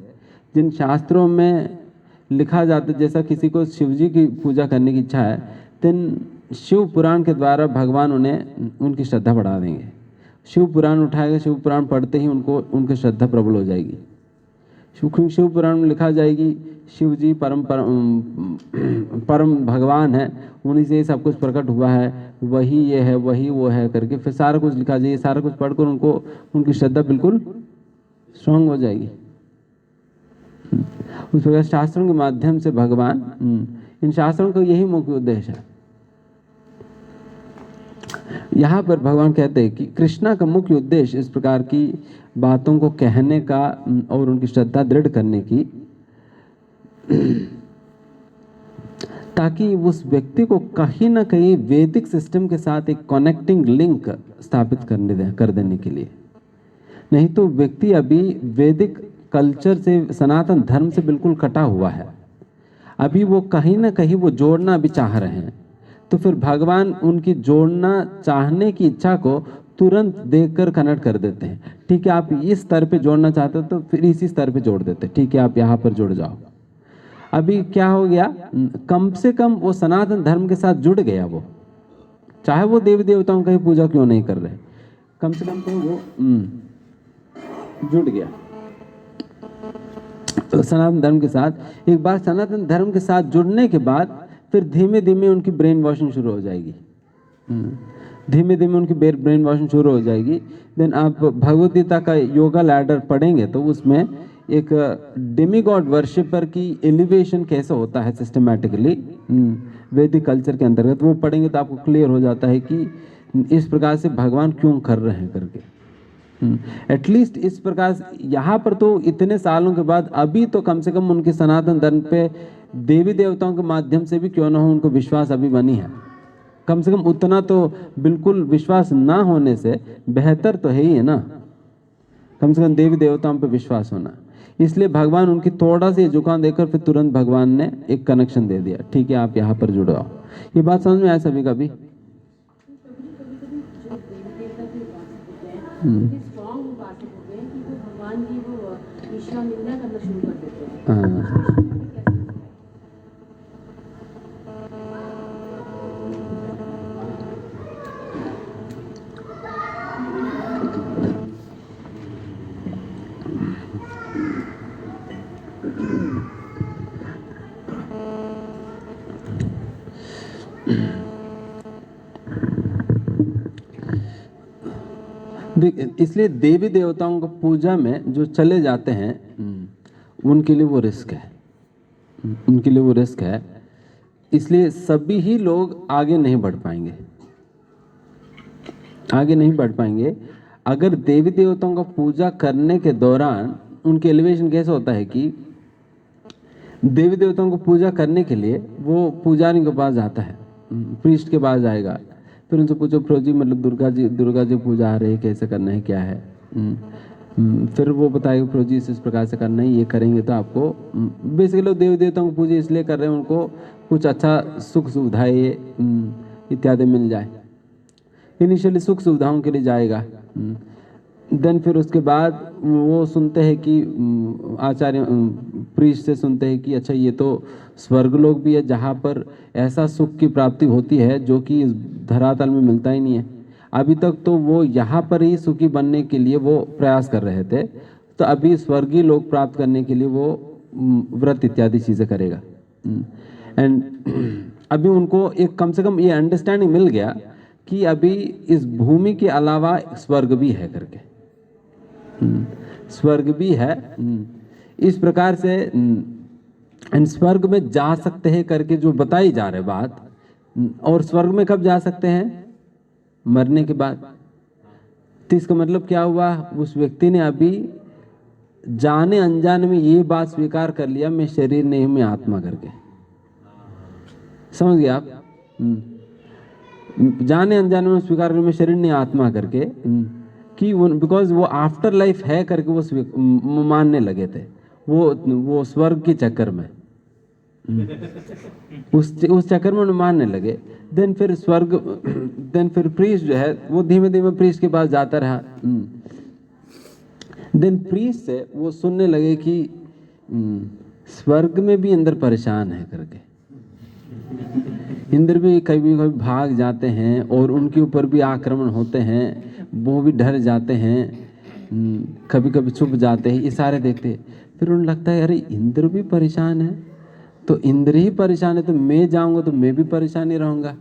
जिन शास्त्रों में लिखा जाता है, जैसा किसी को शिव जी की पूजा करने की इच्छा है, तो शिव पुराण के द्वारा भगवान उन्हें उनकी श्रद्धा बढ़ा देंगे। शिव पुराण उठाएगा, शिव पुराण पढ़ते ही उनकी श्रद्धा प्रबल हो जाएगी। शिव पुराण में लिखा जाएगी शिव जी परम भगवान है, उन्हीं से सब कुछ प्रकट हुआ है, वही ये है, वही वो है करके फिर सारा कुछ लिखा जाए। सारा कुछ पढ़कर उनको उनकी श्रद्धा बिल्कुल स्ट्रांग हो जाएगी। उस प्रकार शास्त्रों के माध्यम से भगवान, इन शास्त्रों का यही मुख्य उद्देश्य है। यहाँ पर भगवान कहते हैं कि कृष्णा का मुख्य उद्देश्य इस प्रकार की बातों को कहने का और उनकी श्रद्धा दृढ़ करने की, ताकि उस व्यक्ति को कहीं ना कहीं वैदिक सिस्टम के साथ एक कनेक्टिंग लिंक स्थापित कर देने के लिए। नहीं तो व्यक्ति अभी वैदिक कल्चर से, सनातन धर्म से बिल्कुल कटा हुआ है। अभी वो कहीं ना कहीं वो जोड़ना भी चाह रहे हैं, तो फिर भगवान उनकी जोड़ना चाहने की इच्छा को तुरंत देखकर कनेक्ट कर देते हैं। ठीक है, आप इस स्तर पे जोड़ना चाहते हो तो फिर इसी स्तर पे जोड़ देते हैं। ठीक है, आप यहाँ पर जुड़ जाओ। अभी क्या हो गया, कम से कम वो सनातन धर्म के साथ जुड़ गया वो, चाहे वो देवी देवताओं की पूजा क्यों नहीं कर रहे, कम से कम तो वो जुड़ गया तो सनातन धर्म के साथ। एक बार सनातन धर्म के साथ जुड़ने के बाद फिर धीमे धीमे उनकी ब्रेन वॉशिंग शुरू हो जाएगी। धीमे धीमे उनकी ब्रेन वॉशिंग शुरू हो जाएगी। देन आप भगवद गीता का योगा लैडर पढ़ेंगे तो उसमें एक डेमीगॉड वर्शिपर की एलिवेशन कैसे होता है सिस्टमैटिकली वैदिक कल्चर के अंतर्गत, वो पढ़ेंगे तो आपको क्लियर हो जाता है कि इस प्रकार से भगवान क्यों कर रहे हैं करके। एटलीस्ट इस प्रकार से यहाँ पर तो इतने सालों के बाद अभी तो कम से कम उनके सनातन धर्म पे देवी देवताओं के माध्यम से भी क्यों ना हो उनको विश्वास अभी बनी है। कम से कम उतना तो बिल्कुल विश्वास ना होने से बेहतर तो है ही है ना, कम से कम देवी देवताओं पे विश्वास होना। इसलिए भगवान उनकी थोड़ा सी झुकाव देकर फिर तुरंत भगवान ने एक कनेक्शन दे दिया। ठीक है, आप यहाँ पर जुड़ जाओ। ये बात समझ में आया सभी का भी? इसलिए देवी देवताओं को पूजा में जो चले जाते हैं उनके लिए वो रिस्क है, उनके लिए वो रिस्क है। इसलिए सभी ही लोग आगे नहीं बढ़ पाएंगे, आगे नहीं बढ़ पाएंगे। अगर देवी देवताओं का पूजा करने के दौरान उनके एलिवेशन कैसे होता है कि देवी देवताओं को पूजा करने के लिए वो पुजारी के पास जाता है, प्रीस्ट के पास जाएगा, फिर उनसे पूछो प्रो जी मतलब दुर्गा जी पूजा आ रही है, कैसे करना है, क्या है। फिर वो बताएगा प्रो जी इस प्रकार से करना है, ये करेंगे तो आपको बेसिकली लोग देवी देवताओं की पूजा इसलिए कर रहे हैं उनको कुछ अच्छा सुख सुविधाएं इत्यादि मिल जाए। इनिशियली सुख सुविधाओं के लिए जाएगा। देन फिर उसके बाद वो सुनते हैं कि आचार्य प्रीस्ट से सुनते हैं कि अच्छा ये तो स्वर्गलोक भी है जहाँ पर ऐसा सुख की प्राप्ति होती है जो कि इस धरातल में मिलता ही नहीं है। अभी तक तो वो यहाँ पर ही सुखी बनने के लिए वो प्रयास कर रहे थे, तो अभी स्वर्गीय लोक प्राप्त करने के लिए वो व्रत इत्यादि चीज़ें करेगा। एंड अभी उनको एक कम से कम ये अंडरस्टैंडिंग मिल गया कि अभी इस भूमि के अलावा स्वर्ग भी है करके, स्वर्ग भी है। इस प्रकार से स्वर्ग में जा सकते हैं करके जो बताई जा रही बात, और स्वर्ग में कब जा सकते हैं? मरने के बाद। तो इसका मतलब क्या हुआ, उस व्यक्ति ने अभी जाने अनजाने में ये बात स्वीकार कर लिया मैं शरीर नहीं मैं आत्मा करके। समझ गए आप? जाने अनजाने में स्वीकार कर मैं शरीर नहीं आत्मा करके कि बिकॉज वो आफ्टर लाइफ है करके वो मानने लगे थे, वो स्वर्ग के चक्कर में उस चक्कर में मानने लगे। देन फिर प्रीस्ट जो है वो धीमे धीमे प्रीस्ट के पास जाता रहा। देन प्रीस्ट से वो सुनने लगे कि स्वर्ग में भी इंद्र परेशान है करके, इंद्र भी कभी कभी भाग जाते हैं और उनके ऊपर भी आक्रमण होते हैं, वो भी डर जाते हैं। कभी कभी चुप जाते हैं, इशारे देखते हैं, फिर उन्हें लगता है अरे इंद्र भी परेशान है, तो इंद्र ही परेशान है तो मैं जाऊंगा तो मैं भी परेशान ही रहूंगा।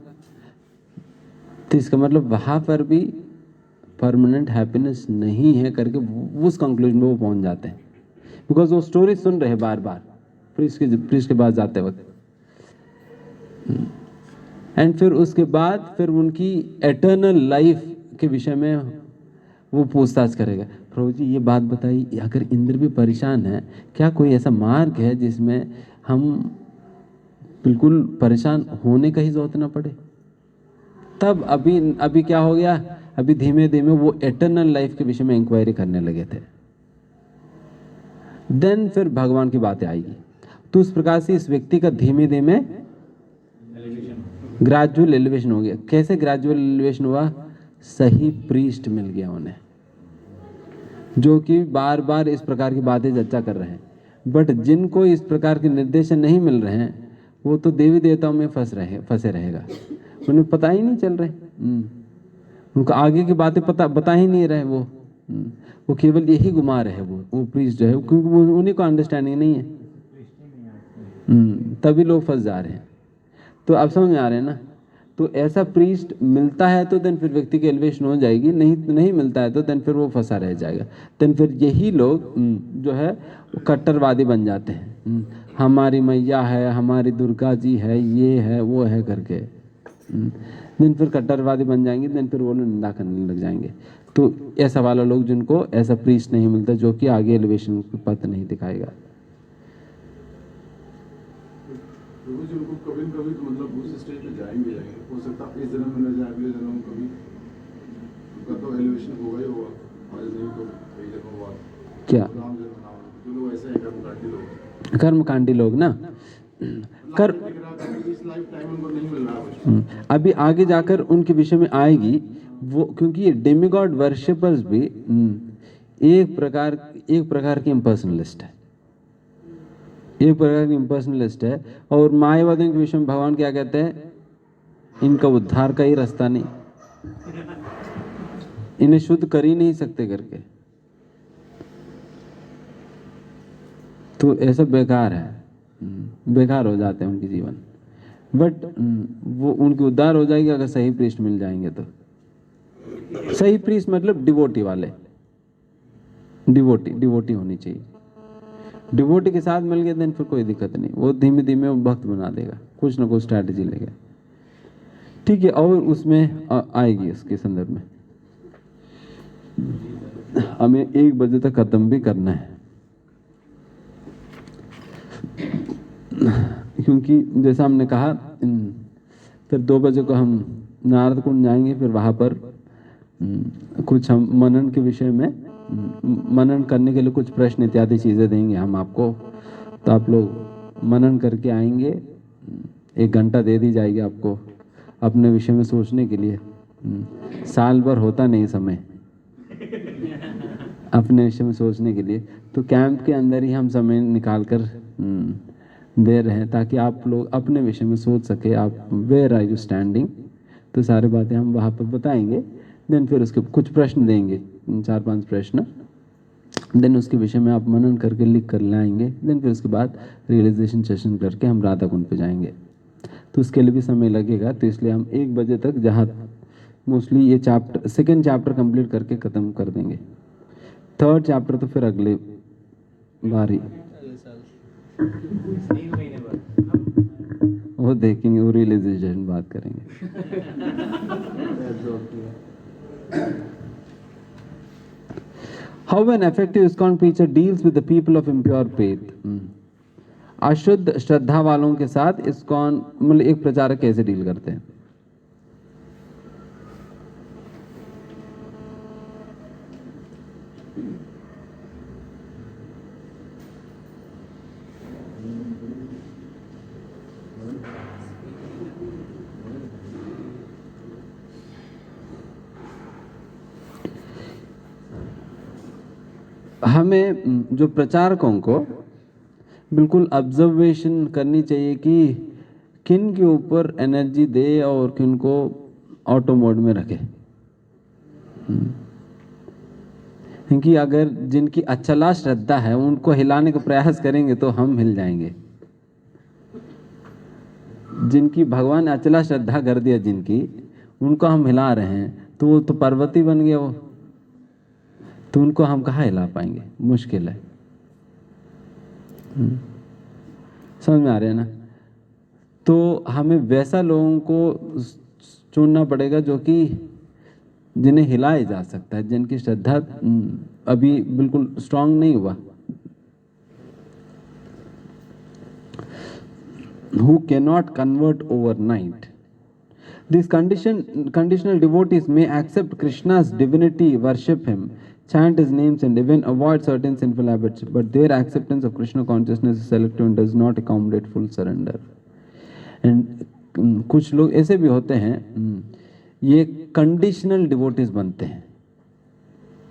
तो इसका मतलब वहाँ पर भी परमानेंट हैप्पीनेस नहीं है करके उस कंक्लूजन में वो पहुंच जाते हैं, बिकॉज वो स्टोरी सुन रहे हैं बार बार प्रीस्ट के पास जाते वक्त। एंड फिर उसके बाद फिर उनकी एटर्नल लाइफ के विषय में वो पूछताछ करेगा, प्रभु जी ये बात बताइए, अगर इंद्र भी परेशान है, क्या कोई ऐसा मार्ग है जिसमें हम बिल्कुल परेशान होने का ही जरूरत ना पड़े। तब अभी क्या हो गया, अभी धीमे धीमे वो एटर्नल लाइफ के विषय में इंक्वायरी करने लगे थे। देन फिर भगवान की बातें आएगी। तो उस प्रकार से इस व्यक्ति का धीमे धीमे ग्रेजुअल एलिवेशन हो गया। कैसे ग्रेजुअल एलिवेशन हुआ? सही प्रीस्ट मिल गया उन्हें, जो कि बार बार इस प्रकार की बातें चर्चा कर रहे हैं। बट जिनको इस प्रकार के निर्देशन नहीं मिल रहे हैं, वो तो देवी देवताओं में फंसे रहेगा, उन्हें पता ही नहीं चल रहे। उनको आगे की बातें बता ही नहीं रहे वो केवल यही घुमा रहे हैं वो प्रीस्ट जो है, क्योंकि वो उन्हीं को अंडरस्टैंडिंग नहीं है। तभी लोग फंस जा रहे हैं। तो अब समझ में आ रहे हैं ना। तो ऐसा प्रीस्ट मिलता है तो देन फिर व्यक्ति की एलिवेशन हो जाएगी, नहीं मिलता है तो देन फिर वो फंसा रह जाएगा। देन फिर यही लोग जो है कट्टरवादी बन जाते हैं। हमारी मैया है, हमारी दुर्गा जी है, ये है वो है करके देन फिर कट्टरवादी बन जाएंगे। देन फिर वो निंदा करने लग जाएंगे। तो ऐसा वाला लोग जिनको ऐसा प्रीस्ट नहीं मिलता जो कि आगे एलिवेशन पथ नहीं दिखाएगा। उनको कभी कभी तो मतलब उस स्टेज पे जाएंगे हो सकता है इस जन्म में न जाए, अगले जन्म में कभी उनका तो एलिवेशन होगा ही होगा, और नहीं तो कई जन्मों बाद क्या राम जन्म ना हो। जो लोग ऐसे हैं कर्मकांडी लोग ना इस लाइफ टाइम उनको नहीं मिल रहा है। अभी आगे जाकर उनके विषय में आएगी वो, क्योंकि ये डेमिगॉड वर्शिपर्स भी एक प्रकार की इम्पर्सनलिस्ट है, एक प्रकार की इम्पर्सनलिस्ट है। और मायावादियों के विषय में भगवान क्या कहते हैं? इनका उद्धार का ही रास्ता नहीं, इन्हें शुद्ध कर ही नहीं सकते करके। तो ऐसा बेकार है, बेकार हो जाते हैं उनके जीवन। बट वो उनकी उद्धार हो जाएगी अगर सही प्रीस्ट मिल जाएंगे तो। सही प्रीस्ट मतलब डिवोटी वाले, डिवोटी होनी चाहिए। डिवोटी के साथ मिल गए देन फिर कोई दिक्कत नहीं, वो धीमे धीमे वो भक्त बना देगा, कुछ ना कुछ स्ट्रैटेजी लेगा। ठीक है, और उसमें आएगी उसके संदर्भ में। हमें 1 बजे तक खत्म भी करना है, क्योंकि जैसा हमने कहा फिर 2 बजे को हम नारद कुंड जाएंगे। फिर वहाँ पर कुछ हम मनन के विषय में मनन करने के लिए कुछ प्रश्न इत्यादि चीज़ें देंगे हम आपको। तो आप लोग मनन करके आएंगे, 1 घंटा दे दी जाएगी आपको अपने विषय में सोचने के लिए। साल भर होता नहीं समय अपने विषय में सोचने के लिए, तो कैंप के अंदर ही हम समय निकाल कर दे रहे हैं ताकि आप लोग अपने विषय में सोच सके। आप वेयर आर यू स्टैंडिंग, तो सारी बातें हम वहाँ पर बताएंगे। देन फिर उसके कुछ प्रश्न देंगे, 4-5 प्रश्न। देन उसके विषय में आप मनन करके लिख कर लाएंगे। देन फिर उसके बाद रियलाइजेशन सेशन करके हम राधा कुंड पे जाएंगे। तो उसके लिए भी समय लगेगा, तो इसलिए हम 1 बजे तक जहाँ मोस्टली ये चैप्टर 2nd चैप्टर कंप्लीट करके ख़त्म कर देंगे। 3rd चैप्टर तो फिर अगले बार ही 3 महीने बाद वो देखेंगे, वो रियलाइजेशन बात करेंगे। How an effective ISKCON preacher deals with the people of impure faith. अशुद्ध श्रद्धा वालों के साथ ISKCON मतलब एक प्रचारक कैसे डील करते हैं? हमें जो प्रचारकों को बिल्कुल ऑब्जर्वेशन करनी चाहिए कि किन के ऊपर एनर्जी दे और किन को ऑटो मोड में रखे। क्योंकि अगर जिनकी अचला श्रद्धा है उनको हिलाने का प्रयास करेंगे तो हम हिल जाएंगे। जिनकी भगवान ने अचला श्रद्धा कर दिया, जिनकी, उनको हम हिला रहे हैं तो वो तो पर्वत ही बन गया वो, तो उनको हम कहाँ हिला पाएंगे, मुश्किल है। समझ में आ रहे हैं ना? तो हमें वैसा लोगों को चुनना पड़ेगा जो कि जिन्हें हिलाया जा सकता है, जिनकी श्रद्धा अभी बिल्कुल स्ट्रांग नहीं हुआ। Who cannot convert overnight. These conditional devotees may accept Krishna's divinity, worship him, chant his names, and even avoid certain sinful habits, but their acceptance of Krishna consciousness is selective and does not accommodate full surrender. And कुछ लोग ऐसे भी होते हैं, ये conditional devotees बनते हैं।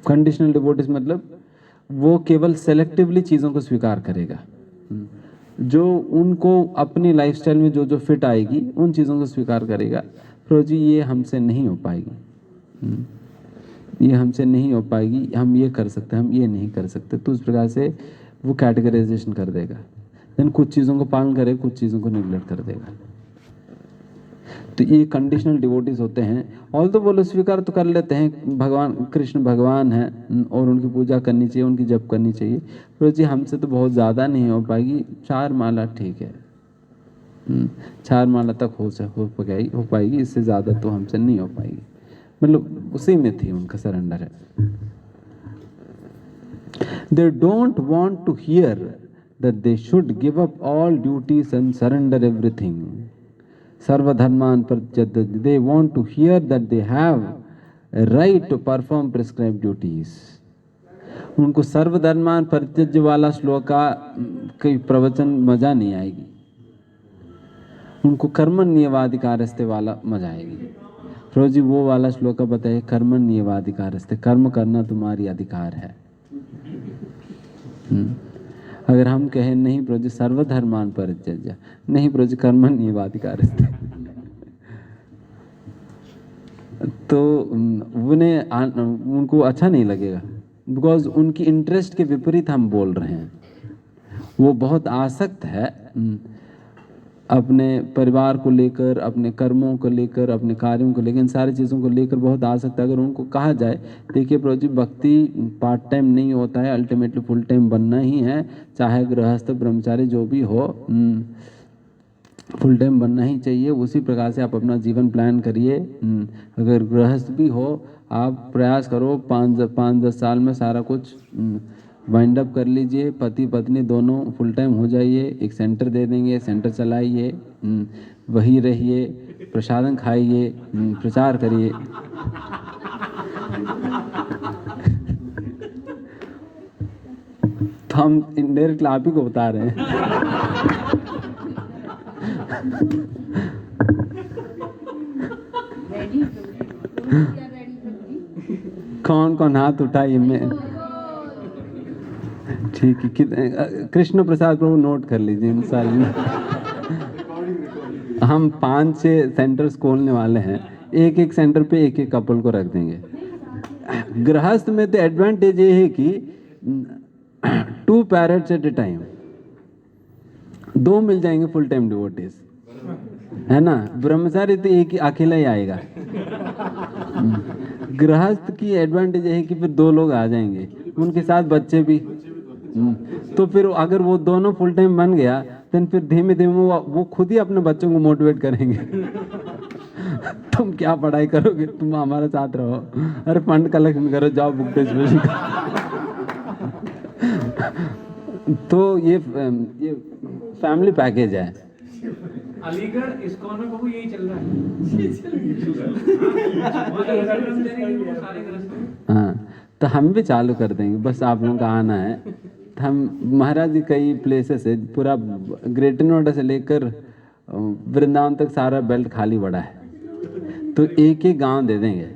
Conditional devotees मतलब वो केवल सेलेक्टिवली चीज़ों को स्वीकार करेगा, जो उनको अपनी लाइफस्टाइल में जो जो फिट आएगी उन चीज़ों को स्वीकार करेगा। प्रभु जी ये हमसे नहीं हो पाएगी, ये हमसे नहीं हो पाएगी, हम ये कर सकते हैं, हम ये नहीं कर सकते, तो उस प्रकार से वो कैटेगराइजेशन कर देगा। देन कुछ चीज़ों को पालन करेगा, कुछ चीज़ों को निगलेक्ट कर देगा। तो ये कंडीशनल डिवोटीज होते हैं। ऑल तो वो लोग स्वीकार तो कर लेते हैं भगवान कृष्ण भगवान है और उनकी पूजा करनी चाहिए, उनकी जप करनी चाहिए। प्रभु जी हमसे तो बहुत ज़्यादा नहीं हो पाएगी, 4 माला ठीक है, 4 माला तक हो पाएगी, इससे ज़्यादा तो हमसे नहीं हो पाएगी। मतलब उसी में थी उनका सरेंडर है। They don't want to hear that they should give up all duties and surrender everything. Sarvadharman Pratyajya. They want to hear that they have a right to perform prescribed duties. उनको सर्वधर्मान परित्यज्य वाला श्लोक का कोई प्रवचन मजा नहीं आएगी, उनको कर्मण्येवाधिकारस्ते वाला मजा आएगी। प्रभु जी वो वाला श्लोक का बताइए, कर्मण्येवाधिकारस्ते, कर्म करना तुम्हारी अधिकार है। अगर हम कहें नहीं प्रभु जी सर्वधर्मान परित्यज्य, नहीं प्रभु जी कर्मण्येवाधिकारस्ते, तो उनको अच्छा नहीं लगेगा, बिकॉज उनकी इंटरेस्ट के विपरीत हम बोल रहे हैं। वो बहुत आसक्त है अपने परिवार को लेकर, अपने कर्मों को लेकर, अपने कार्यों को लेकर, इन सारी चीज़ों को लेकर बहुत आसक्त है। अगर उनको कहा जाए देखिए प्रभु जी भक्ति पार्ट टाइम नहीं होता है, अल्टीमेटली फुल टाइम बनना ही है, चाहे गृहस्थ ब्रह्मचारी जो भी हो, फुल टाइम बनना ही चाहिए। उसी प्रकार से आप अपना जीवन प्लान करिए। अगर गृहस्थ भी हो आप प्रयास करो 5-10 साल में सारा कुछ वाइंड अप कर लीजिए, पति पत्नी दोनों फुल टाइम हो जाइए, एक सेंटर दे देंगे, सेंटर चलाइए, वही रहिए, प्रसादन खाइए, प्रचार करिए। तो हम इनडायरेक्टली आप ही को बता रहे हैं। कौन कौन हाथ उठाइए, मैं ठीक है। कृष्ण प्रसाद प्रभु नोट कर लीजिए इन सारी। हम 5-6 सेंटर्स खोलने वाले हैं, एक सेंटर पे एक कपल को रख देंगे। गृहस्थ में तो एडवांटेज ये है कि 2 पैरेट्स एट ए टाइम, 2 मिल जाएंगे फुल टाइम डिवोटीज, है ना। ब्रह्मचारी तो एक ही अकेला ही आएगा। गृहस्थ की एडवांटेज है कि फिर 2 लोग आ जाएंगे, उनके साथ बच्चे भी। तो फिर अगर वो दोनों फुल टाइम बन गया तो फिर धीमे धीमे वो खुद ही अपने बच्चों को मोटिवेट करेंगे। तुम क्या पढ़ाई करोगे, तुम हमारे साथ रहो, अरे फंड कलेक्शन करो, जाओ बुक डिस्ट्रीब्यूशन। तो ये फैमिली पैकेज है। अलीगढ़ इस्कॉन में बाबू यही चल रहा है। हाँ, तो हम भी चालू कर देंगे, बस आप लोगों का आना है। तो हम महाराज जी कई प्लेसेस है, पूरा ग्रेटर नोएडा से लेकर वृंदावन तक सारा बेल्ट खाली पड़ा है, तो एक गांव दे देंगे।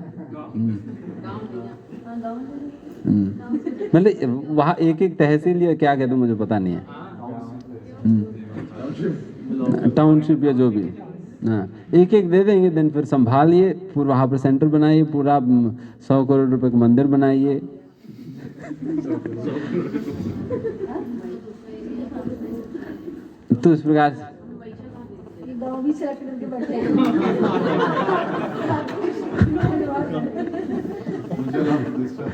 मतलब वहाँ एक तहसील या क्या कहते मुझे पता नहीं है, टाउनशिप या जो भी, हाँ एक दे देंगे। देन फिर संभालिए, फिर वहाँ पर सेंटर बनाइए, पूरा 100 करोड़ रुपए का मंदिर बनाइए, तो इस प्रकार से गाँव भी सेलेक्ट करके बैठे हैं। मुझे ना प्रतिष्ठा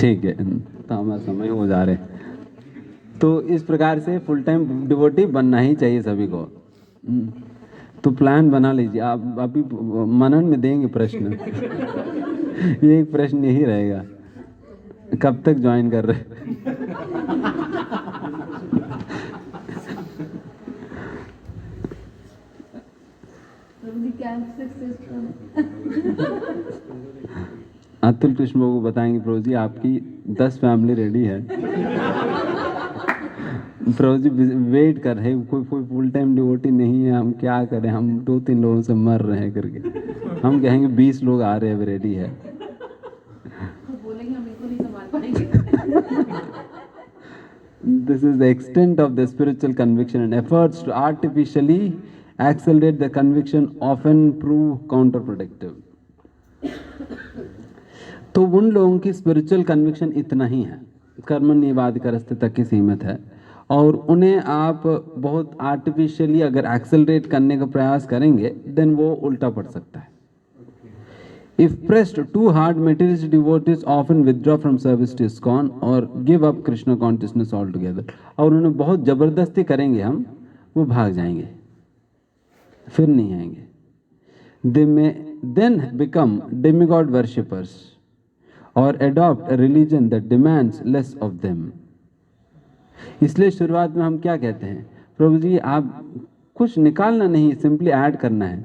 ठीक है, तो हमारा समय हो जा रहे हैं। तो इस प्रकार से फुल टाइम डिवोटी बनना ही चाहिए सभी को। तो प्लान बना लीजिए। आप अभी मनन में देंगे प्रश्न। ये एक प्रश्न यही रहेगा, कब तक ज्वाइन कर रहे? अतुल कृष्ण बाबू बताएंगे, प्रभु जी आपकी 10 फैमिली रेडी है। प्रभु जी वेट कर रहे, कोई फुल टाइम डिवोटी नहीं है, हम क्या करें, हम 2-3 लोगों से मर रहे हैं करके। हम कहेंगे 20 लोग आ रहे हैं, रेडी है। बोलेंगे हम इनको नहीं संभाल पाएंगे। This is the extent of the spiritual conviction, and efforts to artificially accelerate the conviction often prove counterproductive. तो उन लोगों की स्पिरिचुअल कन्विक्शन इतना ही है, कर्मण्येवाधिकारस्ते तक ही सीमित है, और उन्हें आप बहुत आर्टिफिशियली अगर एक्सेलरेट करने का प्रयास करेंगे देन वो उल्टा पड़ सकता है। If pressed too hard, materialist devotees often withdraw from service to ISKCON or give up Krishna consciousness altogether. और उन्हें बहुत जबरदस्ती करेंगे हम, वो भाग जाएंगे, फिर नहीं आएंगे। They may then become demigod worshippers or adopt a religion that demands less of them. इसलिए शुरुआत में हम क्या कहते हैं, प्रभु जी आप कुछ निकालना नहीं, सिंपली ऐड करना है।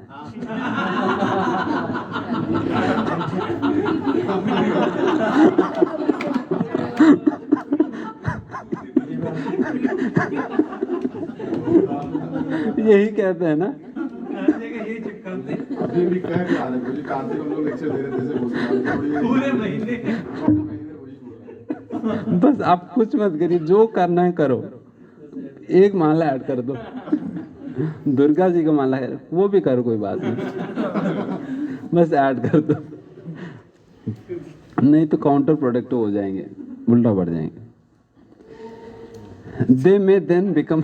यही कहते हैं ना। अभी भी कह के आ रहे हैं, कार्तिक हम लोग लेक्चर दे रहे थे, पूरे महीने बस आप कुछ मत करिए, जो करना है करो। एक माला ऐड कर दो, दुर्गा जी का माला है वो भी करो, कोई बात नहीं, बस ऐड कर दो, नहीं तो काउंटर प्रोडक्टिव हो जाएंगे, उल्टा पड़ जाएंगे। दे मे देन बिकम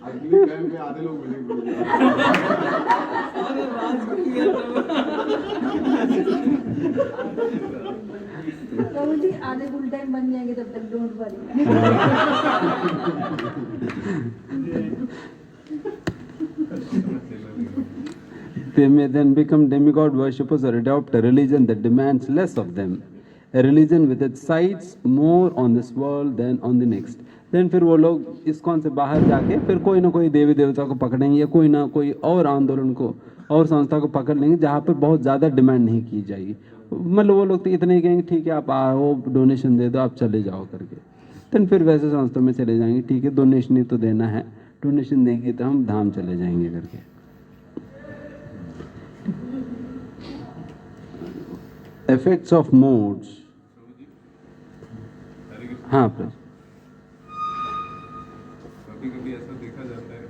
अगले टाइम पे आधे लोग मिलेंगे। प्रभु जी आधे फुल टाइम बन जाएंगे तब तक, don't worry. They may then become demigod worshippers or adopt a religion that demands less of them, a religion with its sights more on this world than on the next. Then फिर वो लोग ISKCON से बाहर जाके फिर कोई ना कोई देवी देवता को पकड़ेंगे, या कोई ना कोई और आंदोलन को और संस्था को पकड़ लेंगे जहाँ पर बहुत ज़्यादा डिमांड नहीं की जाएगी। मतलब वो लोग तो इतने ही कहेंगे ठीक है आप आओ, डोनेशन दे दो, आप चले जाओ करके। then फिर वैसे संस्था में चले जाएंगे, ठीक है डोनेशन ही तो देना है, डोनेशन देंगे तो हम धाम चले जाएंगे करके। Effects of modes. हाँ प्रभु। कभी कभी ऐसा देखा जाता है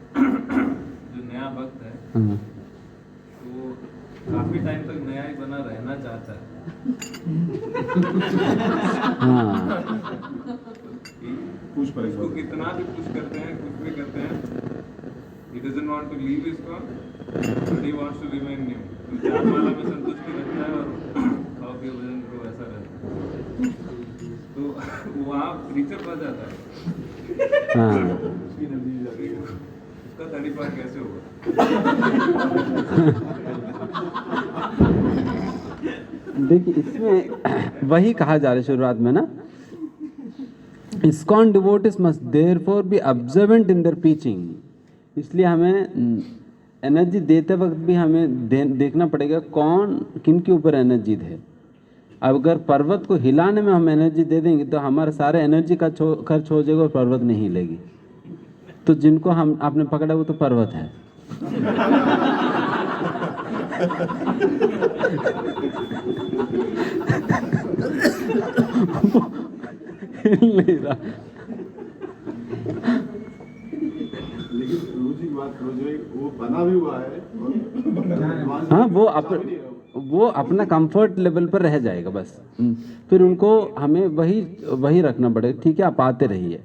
जो नया भक्त है हाँ। तो काफी टाइम तक नया ही बना रहना चाहता है। हाँ कुछ पर उसको कितना भी पुश करते हैं, कुछ भी करते हैं, he doesn't want to leave ISKCON, but he wants to remain new. तो चार माला में संतुष्टि रखता है और खाओ पियो भजन करो, ऐसा रहता है। तो वहाँ प्रीचर फंस जाता है। हाँ। उसकी एनर्जी जा रही है। उसका तड़ीपार कैसे होगा? देखिए इसमें वही कहा जा रहा है शुरुआत में ना, ISKCON devotees must therefore be observant in their preaching. इसलिए हमें एनर्जी देते वक्त भी हमें देखना पड़ेगा कौन किन के ऊपर एनर्जी दे। अगर पर्वत को हिलाने में हम एनर्जी दे देंगे तो हमारा सारा एनर्जी का खर्च हो जाएगा और पर्वत नहीं हिलेगी। तो जिनको हम आपने पकड़ा वो तो पर्वत है। हिल नहीं रहा। लेकिन प्रभु जी की बात करो, जो वो बना भी हुआ है और हाँ, वो अपना कंफर्ट लेवल पर रह जाएगा बस। फिर उनको हमें वही रखना पड़ेगा। ठीक है, आप आते रहिए,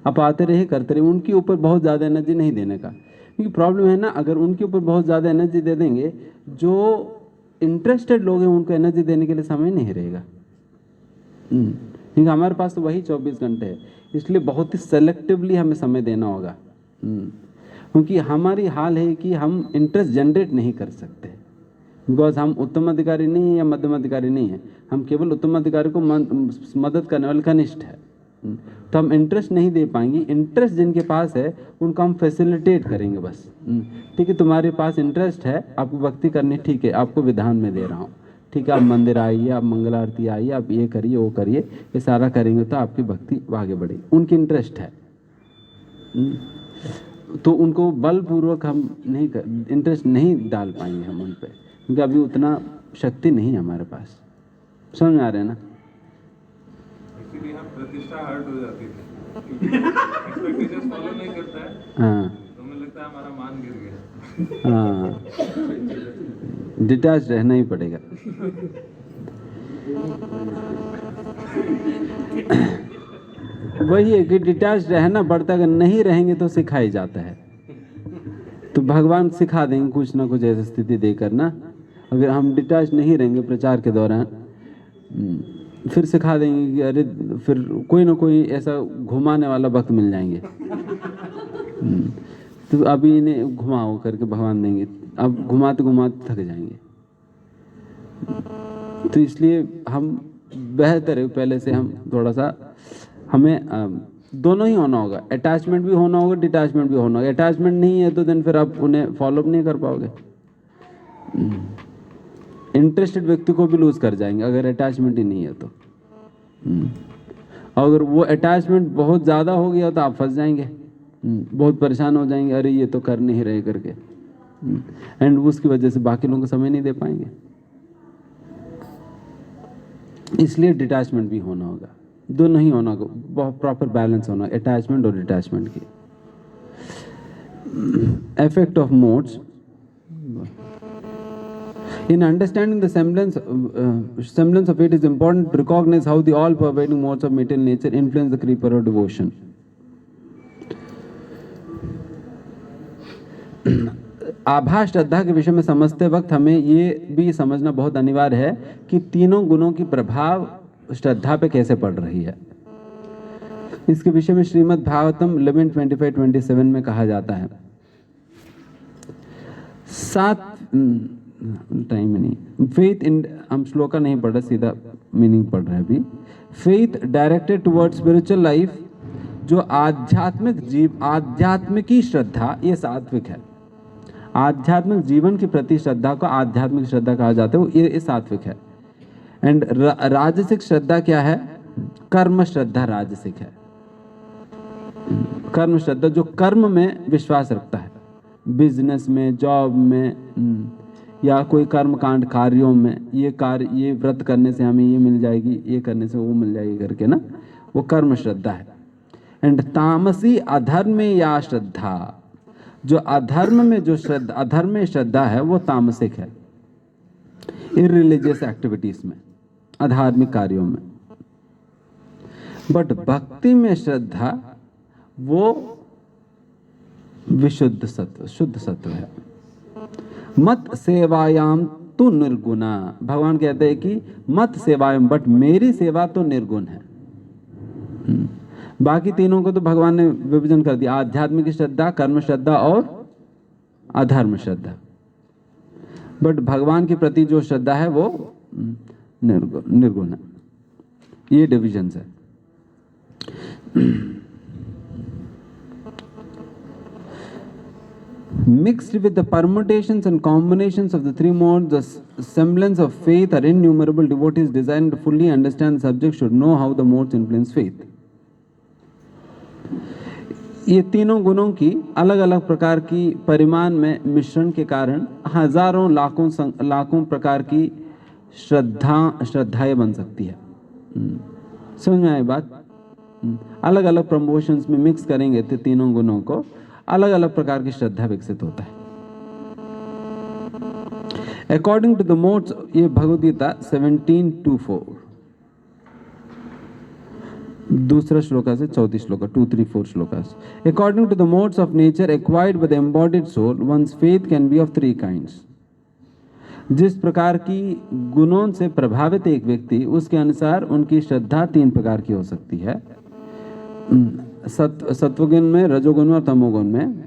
आप आते रहिए, करते रहिए। उनके ऊपर बहुत ज़्यादा एनर्जी नहीं देने का, क्योंकि प्रॉब्लम है ना, अगर उनके ऊपर बहुत ज़्यादा एनर्जी दे देंगे, जो इंटरेस्टेड लोग हैं उनको एनर्जी देने के लिए समय नहीं रहेगा। क्योंकि हमारे पास तो वही 24 घंटे है, इसलिए बहुत ही सेलेक्टिवली हमें समय देना होगा। क्योंकि हमारी हाल है कि हम इंटरेस्ट जनरेट नहीं कर सकते, बिकॉज हम उत्तम अधिकारी नहीं हैं या मध्यम अधिकारी नहीं हैं, हम केवल उत्तम अधिकारी को मदद करने वाले कनिष्ठ है। तो हम इंटरेस्ट नहीं दे पाएंगे। इंटरेस्ट जिनके पास है उनको हम फैसिलिटेट करेंगे बस। ठीक है, तुम्हारे पास इंटरेस्ट है, आपको भक्ति करनी, ठीक है, आपको विधान में दे रहा हूँ, ठीक है, आप मंदिर आइए, आप मंगल आरती आइए, आप ये करिए वो करिए, ये सारा करेंगे तो आपकी भक्ति आगे बढ़ेगी। उनकी इंटरेस्ट है, तो उनको बलपूर्वक हम नहीं इंटरेस्ट नहीं डाल पाएंगे हम उन पर, क्योंकि अभी उतना शक्ति नहीं है हमारे पास। समझ में आ रहे हैं ना? इसीलिए हम प्रतिष्ठा हर्ट हो जाती थी, एक्सपेक्टेशंस फॉलो नहीं करता है। हाँ तो हमें लगता है हमारा मान गिर गया। हाँ, डिटैच रहना ही पड़ेगा। वही है कि डिटैच रहना पड़ता है, अगर नहीं रहेंगे तो सिखाई जाता है। तो भगवान सिखा देंगे कुछ ना कुछ ऐसी स्थिति देकर ना, अगर हम डिटैच नहीं रहेंगे प्रचार के दौरान, फिर सिखा देंगे कि अरे फिर कोई ना कोई ऐसा घुमाने वाला वक्त मिल जाएंगे, तो अभी इन्हें घुमाओ करके भगवान देंगे, अब घुमाते घुमाते थक जाएंगे। तो इसलिए हम बेहतर है पहले से हम थोड़ा सा, हमें दोनों ही होना होगा, अटैचमेंट भी होना होगा, डिटैचमेंट भी होना होगा। अटैचमेंट नहीं है तो देन फिर आप उन्हें फॉलोअप नहीं कर पाओगे। इंटरेस्टेड व्यक्ति को भी लूज कर जाएंगे अगर अटैचमेंट ही नहीं है तो। अगर वो अटैचमेंट बहुत ज़्यादा हो गया तो आप फंस जाएंगे, बहुत परेशान हो जाएंगे, अरे ये तो कर नहीं रहे करके, एंड उसकी वजह से बाकी लोगों को समय नहीं दे पाएंगे। इसलिए डिटैचमेंट भी होना होगा, दोनों ही होना होगा, बहुत प्रॉपर बैलेंस होना, अटैचमेंट और डिटैचमेंट की। Effect of modes in understanding the semblance of it is important to recognize how the all pervading modes of material nature influence the creeper of devotion. आभा श्रद्धा के विषय में समझते वक्त हमें ये भी समझना बहुत अनिवार्य है कि तीनों गुणों की प्रभाव श्रद्धा पे कैसे पड़ रही है। इसके विषय में श्रीमद् भागवतम 11:25-27 में कहा जाता है, टाइम नहीं, फेथ इन, हम श्लोका नहीं पढ़ रहे, सीधा मीनिंग पढ़ रहे हैं अभी। Faith directed towards spiritual life, जो आध्यात्मिकी श्रद्धा, ये सात्विक है। आध्यात्मिक जीवन के प्रति श्रद्धा को आध्यात्मिक श्रद्धा कहा जाता है, वो ये सात्विक है। एंड राजसिक श्रद्धा क्या है? कर्म श्रद्धा राजसिक है। कर्म श्रद्धा जो कर्म में विश्वास रखता है, बिजनेस में, जॉब में, या कोई कर्म कांड कार्यों में, ये व्रत करने से हमें ये मिल जाएगी, ये करने से वो मिल जाएगी करके ना, वो कर्म श्रद्धा है। एंड तामसी अधर्म या श्रद्धा, जो अधर्म में श्रद्धा है वो तामसिक है, इररिलीजियस एक्टिविटीज में, अधार्मिक कार्यों में। बट भक्ति में श्रद्धा वो विशुद्ध सत्व, शुद्ध सत्व है। मत सेवायाम तो निर्गुणा, भगवान कहते हैं कि मत सेवायाम, बट मेरी सेवा तो निर्गुण है। बाकी तीनों को तो भगवान ने विभाजन कर दिया, आध्यात्मिक श्रद्धा, कर्म श्रद्धा और अधर्म श्रद्धा। बट भगवान के प्रति जो श्रद्धा है वो निर्गुण है। ये डिविजन है। Mixed with the permutations and combinations of the three modes, the semblance of faith are innumerable. Devotees desiring to fully understand the subject should know how the modes influence faith. ये तीनों गुणों की अलग अलग प्रकार की परिमाण में मिश्रण के कारण हजारों लाखों प्रकार की श्रद्धाएं बन सकती है। समझ में आई बात? अलग अलग प्रमोशंस में मिक्स करेंगे तो तीनों गुणों को अलग अलग प्रकार की श्रद्धा विकसित होता है। अकॉर्डिंग टू द मोड्स, ये भगवद गीता 17:2-4 दूसरा श्लोका से 34 shloka 2-3-4 shlokas. According to the modes of nature acquired by the embodied soul, once faith can be of 3 kinds. जिस प्रकार की गुणों से प्रभावित एक व्यक्ति, उसके अनुसार उनकी श्रद्धा 3 प्रकार की हो सकती है। सत्वगुण में, रजोगुण में और तमोगुण में।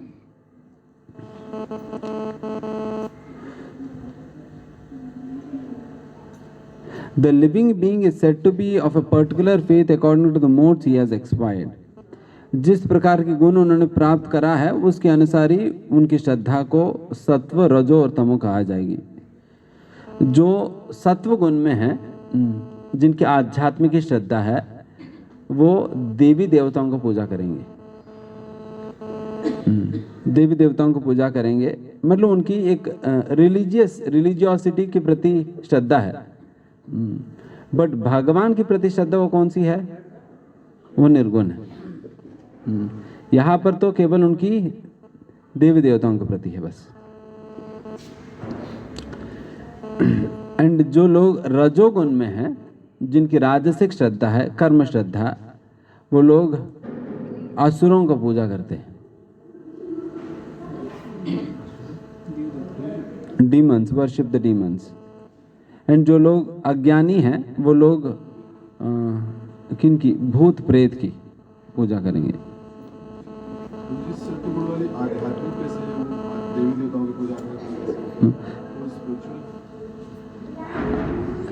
The living being is said to be of a particular faith according to the modes he has acquired. जिस प्रकार के गुण उन्होंने प्राप्त करा है, उसके अनुसार ही उनकी श्रद्धा को सत्व, रजो और तमो कहा जाएगी। जो सत्व गुण में है, जिनकी आध्यात्मिक श्रद्धा है, वो देवी देवताओं को पूजा करेंगे। देवी देवताओं को पूजा करेंगे मतलब उनकी एक रिलीजियोसिटी के प्रति श्रद्धा है। बट भगवान के प्रति श्रद्धा वो कौन सी है? वो निर्गुण है। यहाँ पर तो केवल उनकी देवी देवताओं के प्रति है बस। एंड जो लोग रजोगुण में हैं, जिनकी राजसिक श्रद्धा है, कर्म श्रद्धा, वो लोग असुरों को पूजा करते हैं। Demons, worship the demons. And जो लोग अज्ञानी हैं, वो लोग किनकी? भूत प्रेत की पूजा करेंगे। वाली आध्यात्मिक कैसे है? वो देवी देवताओं की पूजा करते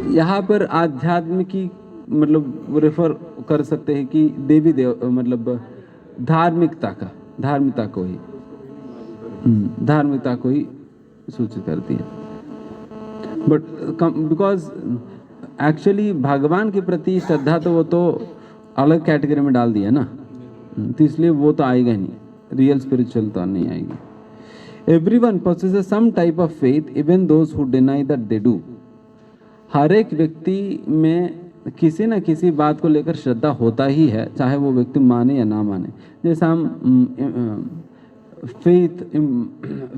हैं। यहाँ पर आध्यात्म की मतलब वो रेफर कर सकते हैं कि देवी देव मतलब धार्मिकता को ही सूचित करती है। बट बिकॉज एक्चुअली भगवान के प्रति श्रद्धा तो वो तो अलग कैटेगरी में डाल दिया ना, तो इसलिए वो तो आएगा नहीं, रियल स्पिरिचुअल तो नहीं आएगी। Everyone possesses some type of faith, even those who deny that they do. हर एक व्यक्ति में किसी न किसी बात को लेकर श्रद्धा होता ही है, चाहे वो व्यक्ति माने या ना माने। जैसे हम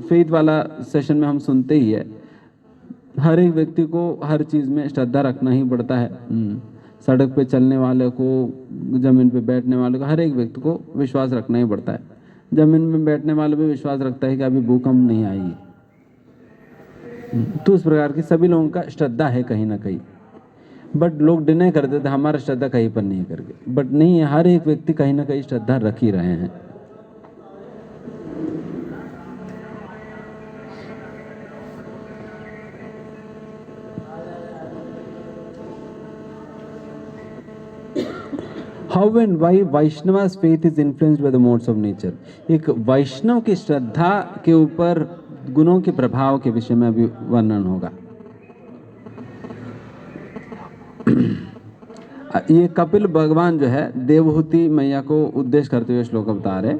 फेथ वाला सेशन में हम सुनते ही है, हर एक व्यक्ति को हर चीज़ में श्रद्धा रखना ही पड़ता है। सड़क पे चलने वाले को, ज़मीन पे बैठने वाले को, हर एक व्यक्ति को विश्वास रखना ही पड़ता है। ज़मीन में बैठने वाले भी विश्वास रखता है कि अभी भूकंप नहीं आएगी। तो उस प्रकार की सभी लोगों का श्रद्धा है कहीं ना कहीं। बट लोग डिनाई करते थे हमारा श्रद्धा कहीं पर नहीं है करके। बट नहीं है, हर एक व्यक्ति कहीं ना कहीं श्रद्धा रख ही रहे हैं। How and why Vaishnava's faith is influenced by the modes of nature? एक वैष्णव की श्रद्धा के ऊपर गुणों के प्रभाव के विषय में अभी वर्णन होगा। ये कपिल भगवान जो है देवहूति मैया को उद्देश्य करते हुए श्लोक बता रहे।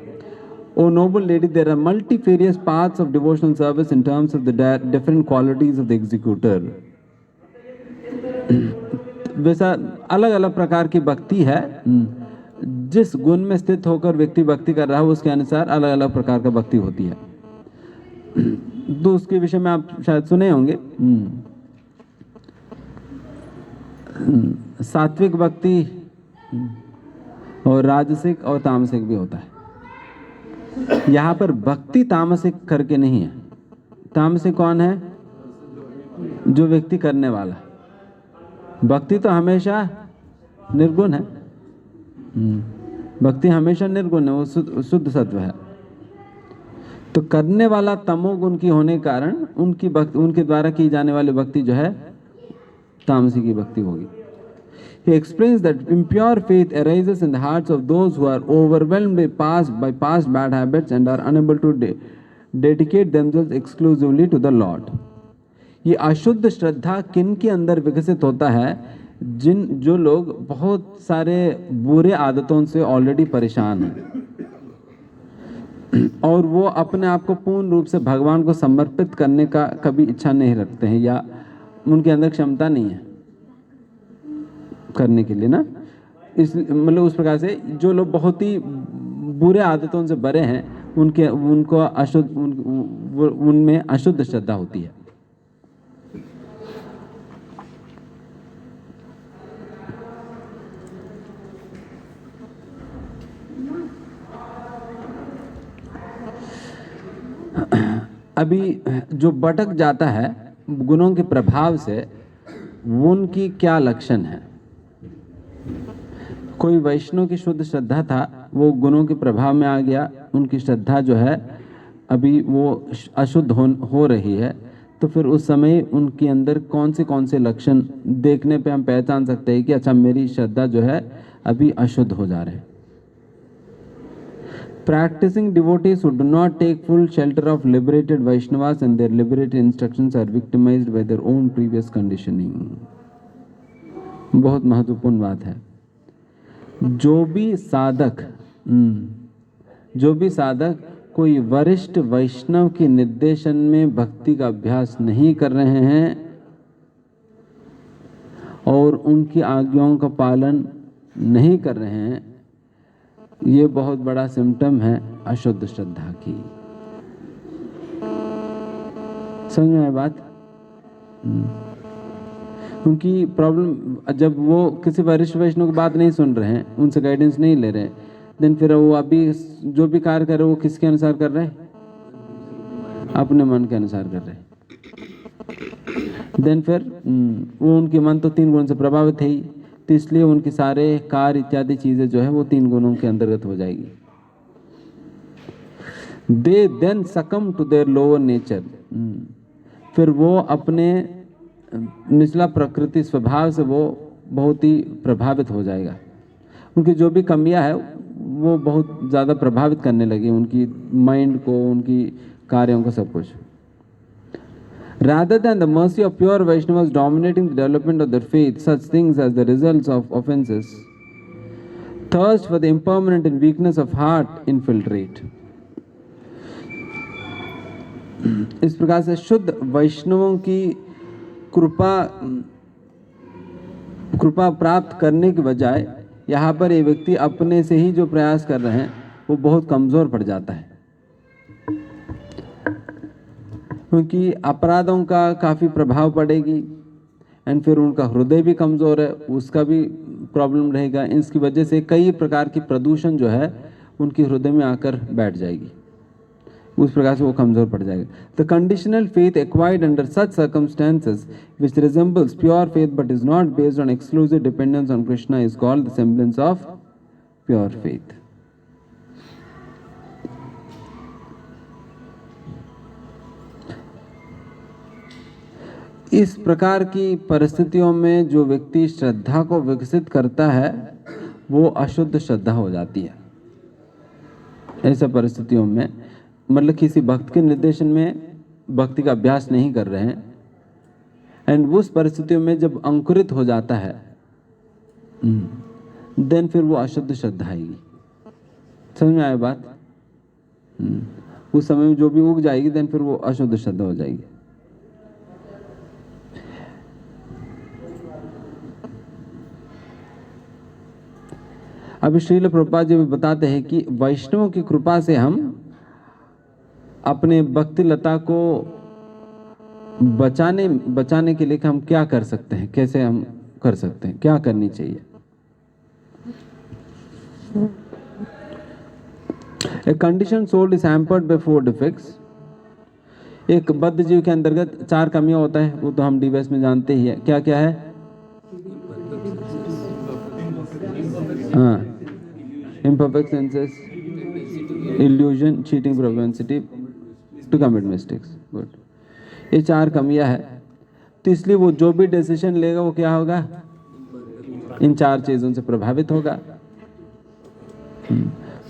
O noble lady, there are multifarious paths of devotional service in terms of the different qualities of the executor. वैसा अलग अलग प्रकार की भक्ति है। जिस गुण में स्थित होकर व्यक्ति भक्ति कर रहा है, उसके अनुसार अलग अलग प्रकार का भक्ति होती है। तो उसके विषय में आप शायद सुने होंगे। सात्विक भक्ति और राजसिक और तामसिक भी होता है। यहाँ पर भक्ति तामसिक करके नहीं है। तामसिक कौन है? जो व्यक्ति करने वाला। भक्ति तो हमेशा निर्गुण है। भक्ति हमेशा निर्गुण है, वो शुद्ध सत्व है। तो करने वाला तमोगुण की होने के कारण उनकी भक्ति, उनके द्वारा की जाने वाली भक्ति जो है तामसी की भक्ति होगी। He explains that impure faith arises in the hearts of those who are overwhelmed by past bad habits and are unable to dedicate themselves exclusively to the Lord. ये अशुद्ध श्रद्धा किन के अंदर विकसित होता है? जो लोग बहुत सारे बुरे आदतों से ऑलरेडी परेशान हैं। और वो अपने आप को पूर्ण रूप से भगवान को समर्पित करने का कभी इच्छा नहीं रखते हैं, या उनके अंदर क्षमता नहीं है करने के लिए ना। इस मतलब उस प्रकार से जो लोग बहुत ही बुरे आदतों से बरे हैं, उनको अशुद्ध उनमें अशुद्ध श्रद्धा होती है। अभी जो भटक जाता है गुणों के प्रभाव से, उनकी क्या लक्षण है? कोई वैष्णव की शुद्ध श्रद्धा था, वो गुणों के प्रभाव में आ गया, उनकी श्रद्धा जो है अभी वो अशुद्ध हो रही है, तो फिर उस समय उनके अंदर कौन से लक्षण देखने पे हम पहचान सकते हैं कि अच्छा मेरी श्रद्धा जो है अभी अशुद्ध हो जा रहे हैं। Practicing devotees who do not take full shelter of liberated Vaishnavas and their liberated instructions are victimized by their own previous conditioning. बहुत महत्वपूर्ण बात है। जो भी साधक कोई वरिष्ठ वैष्णव के निर्देशन में भक्ति का अभ्यास नहीं कर रहे हैं और उनकी आज्ञाओं का पालन नहीं कर रहे हैं, ये बहुत बड़ा सिम्टम है अशुद्ध श्रद्धा की। समझ में आया बात? उनकी प्रॉब्लम, जब वो किसी वरिष्ठ वैष्णव की बात नहीं सुन रहे हैं, उनसे गाइडेंस नहीं ले रहे हैं, देन फिर वो अभी जो भी कार्य कर रहे हैं वो किसके अनुसार कर रहे हैं? अपने मन के अनुसार कर रहे हैं। देन फिर वो उनके मन तो 3 गुण से प्रभावित है ही, तो इसलिए उनके सारे कार्य इत्यादि चीजें जो है वो 3 गुणों के अंतर्गत हो जाएगी। They then succumb to their lower nature, फिर वो अपने निचला प्रकृति स्वभाव से वो बहुत ही प्रभावित हो जाएगा। उनकी जो भी कमियां है वो बहुत ज़्यादा प्रभावित करने लगी उनकी माइंड को, उनकी कार्यों को, सब कुछ। Rather than the mercy of pure Vaishnavas dominating the development of their faith, such things as the results of offenses, thirst for the impermanent and weakness of heart infiltrate. इस प्रकार से शुद्ध वैष्णवों की कृपा प्राप्त करने के बजाय यहाँ पर ये व्यक्ति अपने से ही जो प्रयास कर रहे हैं वो बहुत कमजोर पड़ जाता है, क्योंकि अपराधों का काफ़ी प्रभाव पड़ेगी एंड फिर उनका हृदय भी कमज़ोर है, उसका भी प्रॉब्लम रहेगा। इसकी वजह से कई प्रकार की प्रदूषण जो है उनके हृदय में आकर बैठ जाएगी, उस प्रकार से वो कमज़ोर पड़ जाएगा। The conditional faith acquired under such circumstances which resembles pure faith but is not based on exclusive dependence on Krishna is called the semblance of pure faith. इस प्रकार की परिस्थितियों में जो व्यक्ति श्रद्धा को विकसित करता है वो अशुद्ध श्रद्धा हो जाती है। ऐसा परिस्थितियों में मतलब किसी भक्त के निर्देशन में भक्ति का अभ्यास नहीं कर रहे हैं एंड उस परिस्थितियों में जब अंकुरित हो जाता है देन फिर वो अशुद्ध श्रद्धा आएगी। समझ में आया बात? उस समय में जो भी उग जाएगी देन फिर वो अशुद्ध श्रद्धा हो जाएगी। अभी श्रील प्रभुपाद जी भी बताते हैं कि वैष्णवों की कृपा से हम अपने भक्ति लता को बचाने के लिए हम क्या कर सकते हैं, कैसे हम कर सकते हैं, क्या करनी चाहिए। A conditioned soul is hampered by 4 defects. एक बद्ध जीव के अंतर्गत 4 कमियां होता है, वो तो हम डीवेस में जानते ही है। क्या क्या है? हाँ, imperfect senses, illusion, cheating propensity to commit mistakes. Good. ये 4 कमियां है, तो इसलिए वो जो भी डिसीजन लेगा वो क्या होगा? इन 4 चीजों से प्रभावित होगा,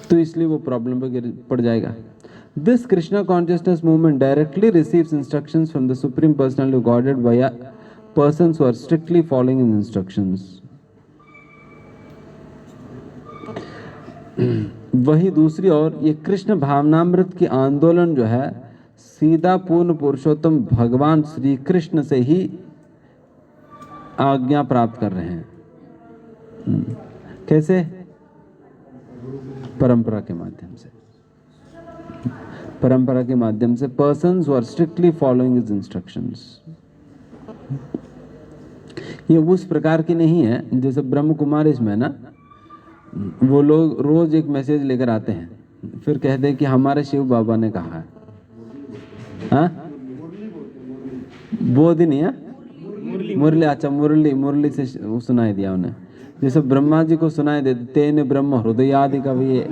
तो इसलिए वो प्रॉब्लम पर पड़ जाएगा। This Krishna consciousness movement directly receives instructions from the Supreme Personality of Godhead via persons who are strictly following his instructions. वही दूसरी ओर ये कृष्ण भावनामृत की आंदोलन जो है सीधा पूर्ण पुरुषोत्तम भगवान श्री कृष्ण से ही आज्ञा प्राप्त कर रहे हैं। कैसे? परंपरा के माध्यम से। परंपरा के माध्यम से persons who are strictly following his instructions. ये उस प्रकार की नहीं है जैसे ब्रह्म कुमारी इसमें ना, वो लोग रोज एक मैसेज लेकर आते हैं फिर कहते हैं कि हमारे शिव बाबा ने कहा है। हाँ, बोध नहीं है, मुरली। अच्छा, मुरली से सुनाई दिया उन्हें, जैसे ब्रह्मा जी को सुनाई देते तेने ब्रह्म हृदय आदि का भी ये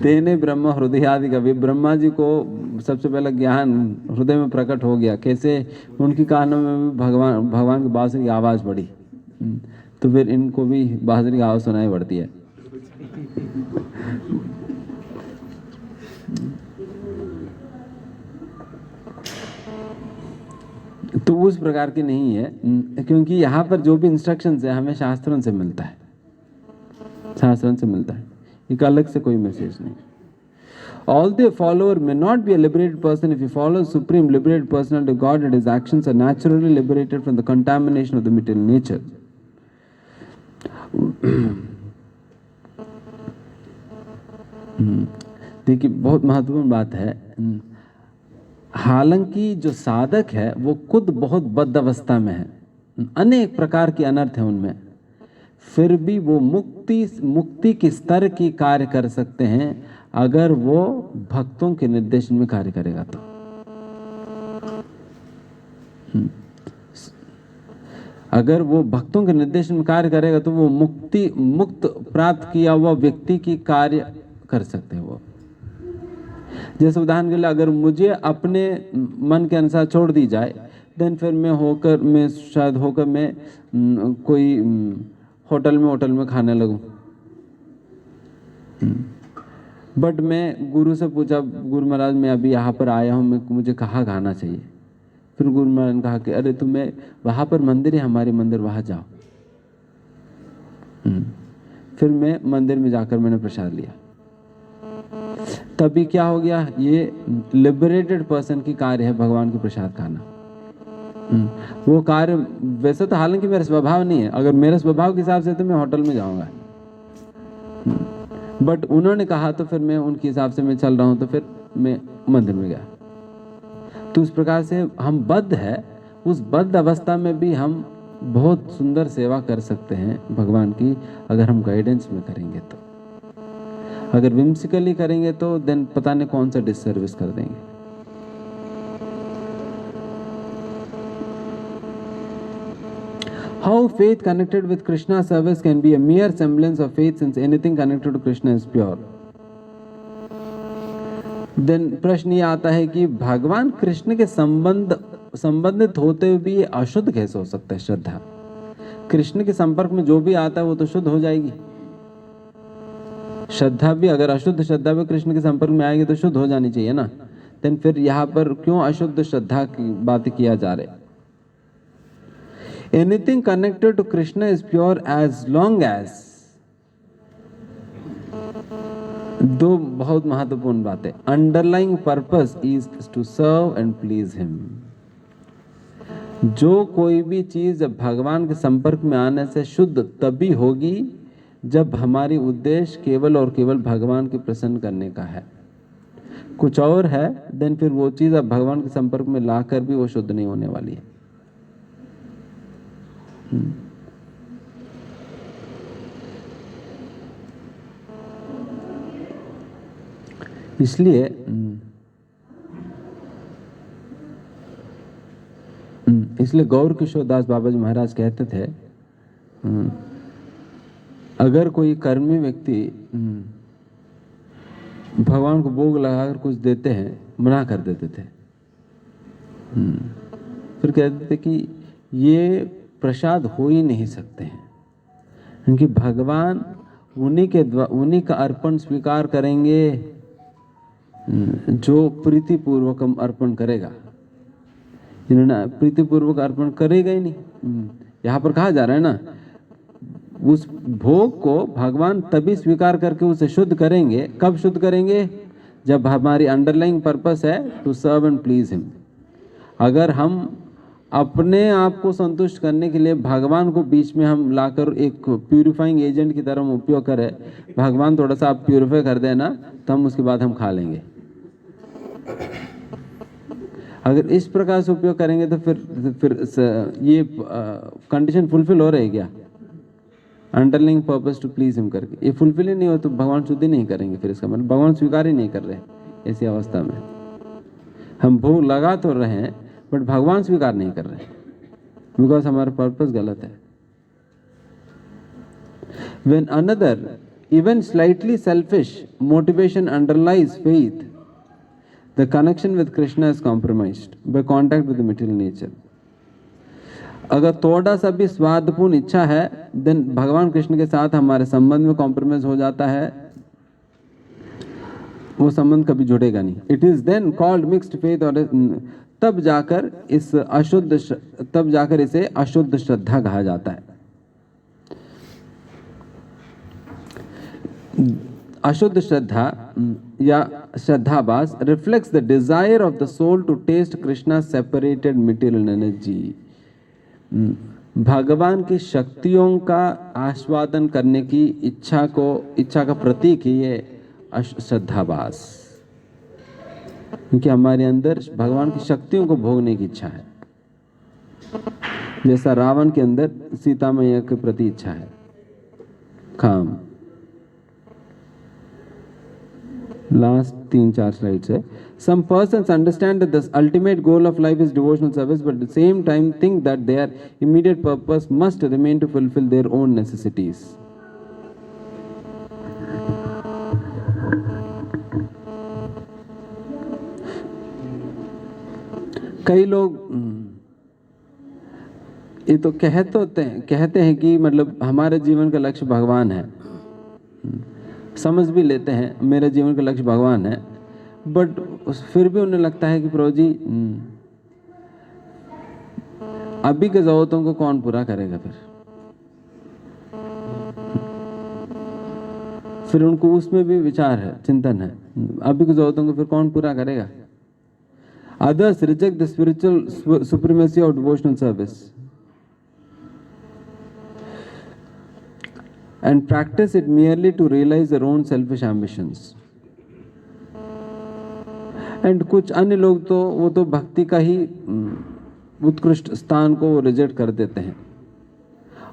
तेने ब्रह्म हृदय आदि का भी ब्रह्मा जी को सबसे पहला ज्ञान हृदय में प्रकट हो गया। कैसे? उनकी कानों में भी भगवान की बांसुरी की आवाज पड़ी, तो फिर इनको भी बांसुरी की आवाज सुनाई पड़ती है। तो उस प्रकार की नहीं है, क्योंकि यहाँ पर जो भी इंस्ट्रक्शंस है हमें शास्त्रों से मिलता है, शास्त्रों से मिलता है, एक अलग से कोई मैसेज नहीं। Although a follower may not be a liberated person, if he follows supreme liberated personality of God, and his actions are naturally liberated from the contamination of the material nature. देखिए, बहुत महत्वपूर्ण बात है। हालांकि जो साधक है वो खुद बहुत बद्ध अवस्था में है, अनेक प्रकार के अनर्थ हैं उनमें, फिर भी वो मुक्ति के स्तर की कार्य कर सकते हैं अगर वो भक्तों के निर्देशन में कार्य करेगा तो। अगर वो भक्तों के निर्देशन में कार्य करेगा तो वो मुक्त प्राप्त किया हुआ व्यक्ति की कार्य कर सकते हैं वो। जैसे उदाहरण के लिए, अगर मुझे अपने मन के अनुसार छोड़ दी जाए, देन फिर मैं शायद कोई होटल में खाने लगूं। बट मैं गुरु से पूछा, गुरु महाराज मैं अभी यहाँ पर आया हूँ, मुझे कहाँ खाना चाहिए? फिर गुरु महाराज ने कहा कि अरे तुम्हें वहाँ पर मंदिर है, हमारे मंदिर, वहाँ जाओ। फिर मैं मंदिर में जाकर मैंने प्रसाद लिया। तभी क्या हो गया? ये लिबरेटेड पर्सन की कार्य है भगवान के प्रसाद खाना। वो कार्य वैसे तो हालांकि मेरा स्वभाव नहीं है, अगर मेरे स्वभाव के हिसाब से तो मैं होटल में जाऊंगा, बट उन्होंने कहा तो फिर मैं उनके हिसाब से मैं चल रहा हूं, तो फिर मैं मंदिर में गया। तो उस प्रकार से हम बद्ध है, उस बद्ध अवस्था में भी हम बहुत सुंदर सेवा कर सकते हैं भगवान की, अगर हम गाइडेंस में करेंगे तो। अगर विम्सिकली करेंगे तो देन पता नहीं कौन सा डिससर्विस कर देंगे। How faith connected with Krishna service can be a mere semblance of faith, since anything connected to Krishna is pure. Then प्रश्न ये आता है कि भगवान कृष्ण के संबंधित होते हुए भी ये अशुद्ध कैसे हो सकता है? श्रद्धा कृष्ण के संपर्क में जो भी आता है वो तो शुद्ध हो जाएगी। श्रद्धा भी, अगर अशुद्ध श्रद्धा भी कृष्ण के संपर्क में आएगी तो शुद्ध हो जानी चाहिए ना। देन फिर यहाँ पर क्यों अशुद्ध श्रद्धा की बात किया जा रहा है? Anything connected to Krishna is pure as long as, दो बहुत महत्वपूर्ण बातें, underlying purpose is to serve and please him। जो कोई भी चीज भगवान के संपर्क में आने से शुद्ध तभी होगी जब हमारी उद्देश्य केवल और केवल भगवान के प्रसन्न करने का है। कुछ और है देन फिर वो चीज अब भगवान के संपर्क में लाकर भी वो शुद्ध नहीं होने वाली है। इसलिए गौर किशोर दास बाबा जी महाराज कहते थे, अगर कोई कर्मी व्यक्ति भगवान को भोग लगाकर कुछ देते हैं, मना कर देते थे, फिर कहते थे कि ये प्रसाद हो ही नहीं सकते हैं, क्योंकि भगवान उन्हीं का अर्पण स्वीकार करेंगे जो प्रीतिपूर्वक अर्पण करेगा। जिन्होंने प्रीतिपूर्वक अर्पण करेगा ही नहीं। यहाँ पर कहा जा रहा है ना, उस भोग को भगवान तभी स्वीकार करके उसे शुद्ध करेंगे। कब शुद्ध करेंगे? जब हमारी अंडरलाइंग पर्पस है to serve and please him. अगर हम अपने आप को संतुष्ट करने के लिए भगवान को बीच में हम लाकर एक प्यूरिफाइंग एजेंट की तरह हम उपयोग करें, भगवान थोड़ा सा आप प्यूरिफाई कर देना तो हम उसके बाद हम खा लेंगे। अगर इस प्रकार से उपयोग करेंगे तो फिर ये कंडीशन फुलफिल हो रही क्या? Underlying purpose to please him करके ये फुलफिल ही नहीं हो तो भगवान शुद्धि नहीं करेंगे। फिर इसका मतलब भगवान स्वीकार ही नहीं कर रहे। ऐसी अवस्था में हम भोग लगा तो रहे हैं बट भगवान स्वीकार नहीं कर रहे बिकॉज हमारा पर्पस गलत है। When another, even slightly selfish motivation underlies faith, the connection with Krishna is compromised by contact with the material nature. अगर थोड़ा सा भी स्वार्थपूर्ण इच्छा है देन भगवान कृष्ण के साथ हमारे संबंध में कॉम्प्रोमाइज हो जाता है, वो संबंध कभी जुड़ेगा नहीं। It is then called mixed faith, और तब जाकर इसे अशुद्ध श्रद्धा कहा जाता है। अशुद्ध श्रद्धा या श्रद्धाभास reflects the desire of the soul to taste Krishna separated material energy. भगवान की शक्तियों का आस्वादन करने की इच्छा का प्रतीक है ये श्रद्धाभास, क्योंकि हमारे अंदर भगवान की शक्तियों को भोगने की इच्छा है, जैसा रावण के अंदर सीता मैया के प्रति इच्छा है, काम। लास्ट 3-4 स्लाइड्स है। Some persons understand that the ultimate goal of life is devotional service, but at the same time think that their immediate purpose must remain to fulfill their own necessities. कई लोग ये तो कहते हैं कि मतलब हमारे जीवन का लक्ष्य भगवान है, समझ भी लेते हैं मेरे जीवन का लक्ष्य भगवान है, बट फिर भी उन्हें लगता है कि प्रभु जी अभी के जरूरतों को कौन पूरा करेगा। फिर उनको उसमें भी विचार है, चिंतन है, अभी की जरूरतों को फिर कौन पूरा करेगा। Others reject the spiritual supremacy of devotional service and practice it merely to realize their own selfish ambitions. And कुछ अन्य लोग तो वो तो भक्ति का ही उत्कृष्ट स्थान को रिजेक्ट कर देते हैं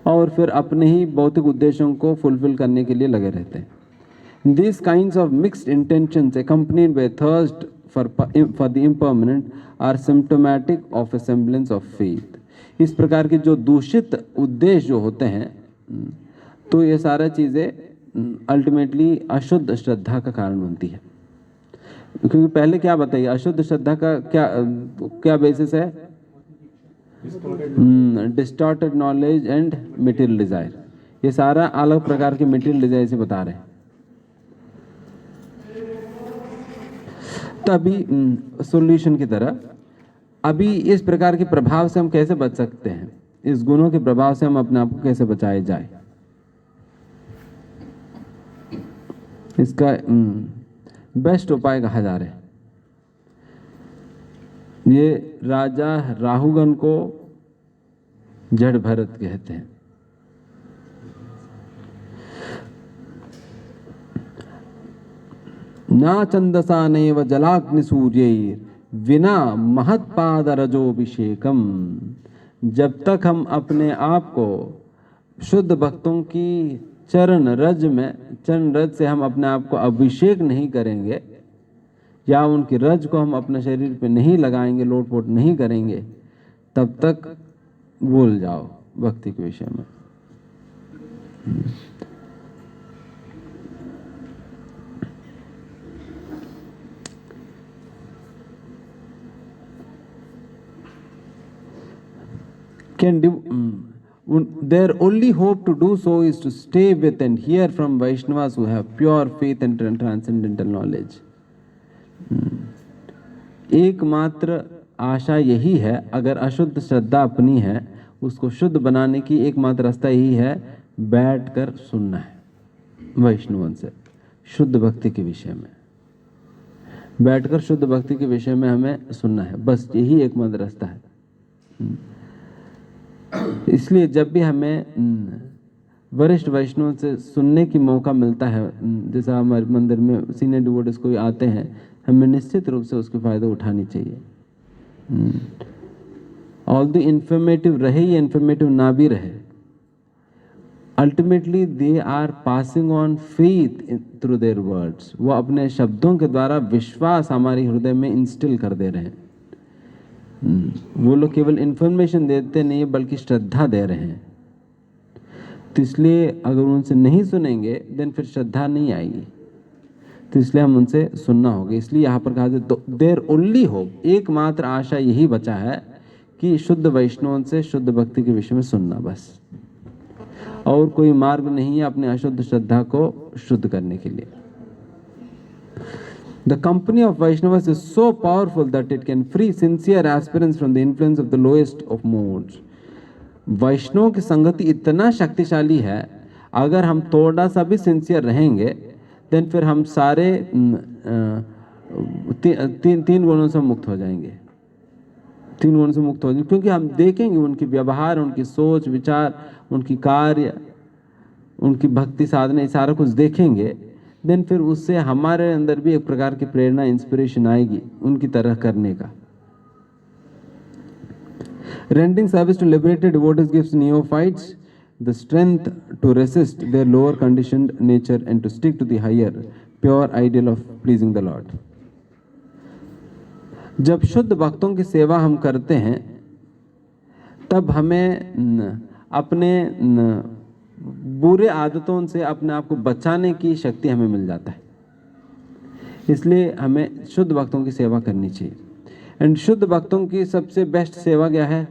और फिर अपने ही भौतिक उद्देश्यों को फुलफिल करने के लिए लगे रहते हैं। These kinds of mixed intentions accompanied by thirst for the impermanent are symptomatic of a semblance of faith. इस प्रकार के जो दूषित उद्देश्य जो होते हैं तो ये सारा चीज़ें अल्टीमेटली अशुद्ध श्रद्धा का कारण बनती है। क्योंकि पहले क्या बताइए, अशुद्ध श्रद्धा का क्या बेसिस है? Distorted knowledge and material desire. ये सारा अलग प्रकार के मटेरियल डिजायर से बता रहे हैं। तो अभी सॉल्यूशन की तरह, अभी इस प्रकार के प्रभाव से हम कैसे बच सकते हैं, इस गुणों के प्रभाव से हम अपने आप को कैसे बचाए जाए, इसका बेस्ट उपाय कहा जा रहा है। ये राजा राहुगण को जड़ भरत कहते हैं। ना चंदसा नैव जलाग्नि सूर्य विना महत्पाद रजोभिषेकम। जब तक हम अपने आप को शुद्ध भक्तों की चरण रज से हम अपने आप को अभिषेक नहीं करेंगे या उनकी रज को हम अपने शरीर पे नहीं लगाएंगे, लोटपोट नहीं करेंगे, तब तक भूल जाओ भक्ति के विषय में। Their only hope to do so is to stay with and hear from Vaishnavas who have pure faith and transcendental knowledge. एकमात्र आशा यही है, अगर अशुद्ध श्रद्धा अपनी है उसको शुद्ध बनाने की एकमात्र रास्ता यही है, बैठकर सुनना है वैष्णवों से शुद्ध भक्ति के विषय में, बैठकर शुद्ध भक्ति के विषय में हमें सुनना है, बस यही एकमात्र रास्ता है। इसलिए जब भी हमें वरिष्ठ वैष्णव से सुनने की मौका मिलता है, जैसा हमारे मंदिर में सीनियर डिवोटीज कोई आते हैं, हमें निश्चित रूप से उसके फायदा उठानी चाहिए। ऑल द इन्फॉर्मेटिव रहे या इन्फॉर्मेटिव ना भी रहे, ultimately they are passing on faith through their words. वो अपने शब्दों के द्वारा विश्वास हमारे हृदय में इंस्टिल कर दे रहे हैं। वो लोग केवल इन्फॉर्मेशन देते नहीं बल्कि श्रद्धा दे रहे हैं। तो इसलिए अगर उनसे नहीं सुनेंगे देन फिर श्रद्धा नहीं आएगी, तो इसलिए हम उनसे सुनना होगा। इसलिए यहाँ पर कहा जाए देयर ओनली होप, एकमात्र आशा यही बचा है कि शुद्ध वैष्णवों से शुद्ध भक्ति के विषय में सुनना, बस और कोई मार्ग नहीं है अपने अशुद्ध श्रद्धा को शुद्ध करने के लिए। The company of Vaishnavas is so powerful that it can free sincere aspirants from the influence of the lowest of modes. वैष्णव की संगति इतना शक्तिशाली है, अगर हम थोड़ा सा भी सिंसियर रहेंगे देन फिर हम सारे तीन गुणों से मुक्त हो जाएंगे, तीन गुणों से मुक्त हो जाएंगे, क्योंकि हम देखेंगे उनकी व्यवहार, उनकी सोच विचार, उनकी कार्य, उनकी भक्ति साधना, सारा कुछ देखेंगे, देन फिर उससे हमारे अंदर भी एक प्रकार की प्रेरणा, इंस्पिरेशन आएगी उनकी तरह करने का। Rendering service to liberated devotees gives neophytes the strength to resist their lower conditioned nature and to stick to the higher, pure ideal of pleasing the Lord. जब शुद्ध भक्तों की सेवा हम करते हैं तब हमें अपने बुरे आदतों से अपने आप को बचाने की शक्ति हमें मिल जाता है। इसलिए हमें शुद्ध भक्तों की सेवा करनी चाहिए। एंड शुद्ध भक्तों की सबसे बेस्ट सेवा क्या है?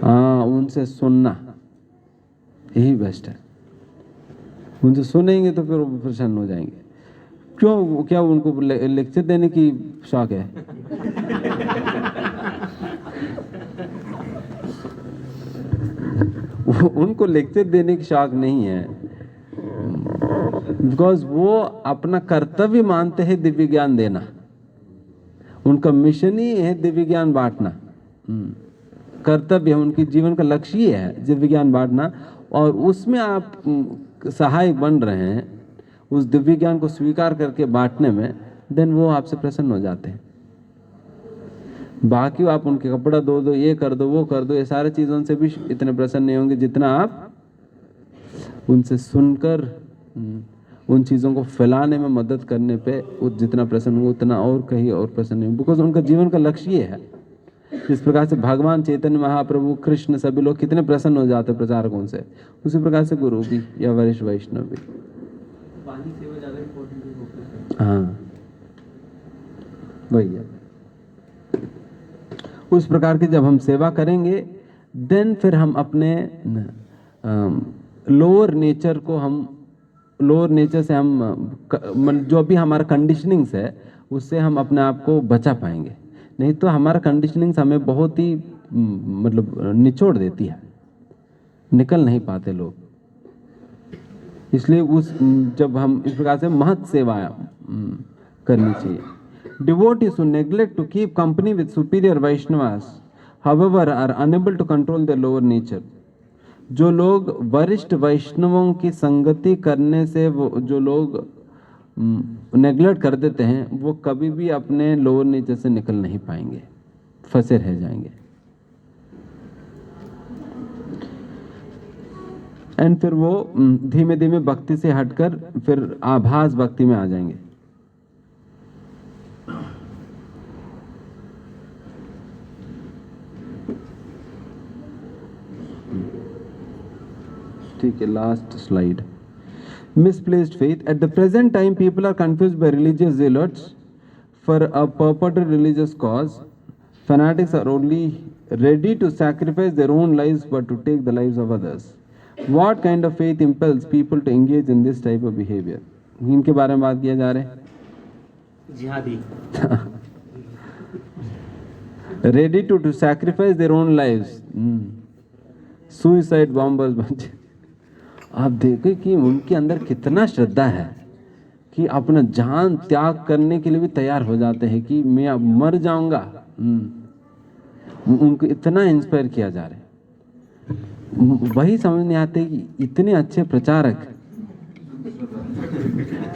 उनसे सुनना, यही बेस्ट है। उनसे सुनेंगे तो फिर वो प्रसन्न हो जाएंगे। क्यों? क्या उनको लेक्चर देने की शौक है? उनको लेक्चर देने की शौक नहीं है, बिकॉज वो अपना कर्तव्य मानते हैं दिव्य ज्ञान देना। उनका मिशन ही है दिव्य ज्ञान बांटना, कर्तव्य है, उनकी जीवन का लक्ष्य ही है दिव्य ज्ञान बांटना। और उसमें आप सहायक बन रहे हैं उस दिव्य ज्ञान को स्वीकार करके बांटने में, देन वो आपसे प्रसन्न हो जाते हैं। बाकी आप उनके कपड़ा धो दो, ये कर दो, वो कर दो, ये सारी चीज़ों से भी इतने प्रसन्न नहीं होंगे जितना आप उनसे सुनकर उन चीज़ों को फैलाने में मदद करने पे जितना प्रसन्न हो, उतना और कहीं और प्रसन्न नहीं, बिकॉज उनका जीवन का लक्ष्य ये है। जिस प्रकार से भगवान चैतन्य महाप्रभु, कृष्ण, सभी लोग कितने प्रसन्न हो जाते हैं प्रचारकों से, उसी प्रकार से गुरु भी या वरिष्ठ वैष्णव भी। हाँ, वही है। उस प्रकार की जब हम सेवा करेंगे देन फिर हम अपने लोअर नेचर को, हम लोअर नेचर से हम जो भी हमारा कंडीशनिंग्स है उससे हम अपने आप को बचा पाएंगे। नहीं तो हमारा कंडीशनिंग्स हमें बहुत ही मतलब निचोड़ देती है, निकल नहीं पाते लोग। इसलिए जब हम इस प्रकार से महत् सेवा करनी चाहिए। Devotees who neglect to keep company with superior Vaishnavas, however, are unable to control their lower nature. जो लोग वरिष्ठ वैष्णवों की संगति करने से जो लोग नेग्लेक्ट कर देते हैं, वो कभी भी अपने लोअर नेचर से निकल नहीं पाएंगे, फंसे रह जाएंगे। एंड फिर वो धीमे धीमे भक्ति से हटकर फिर आभास भक्ति में आ जाएंगे। ठीक है, last slide. Misplaced faith. At the present time, people are confused by religious zealots for a purported religious cause. Fanatics are only ready to sacrifice their own lives but to take the lives of others. What kind of faith impels people to engage in this type of behavior? इनके बारे में बात किया जा रहा है। जिहादी। Ready to sacrifice their own lives. Suicide bombers बन। आप देखें कि उनके अंदर कितना श्रद्धा है कि अपना जान त्याग करने के लिए भी तैयार हो जाते हैं कि मैं अब मर जाऊंगा। उनको इतना इंस्पायर किया जा रहा है। वही समझ नहीं आते कि इतने अच्छे प्रचारक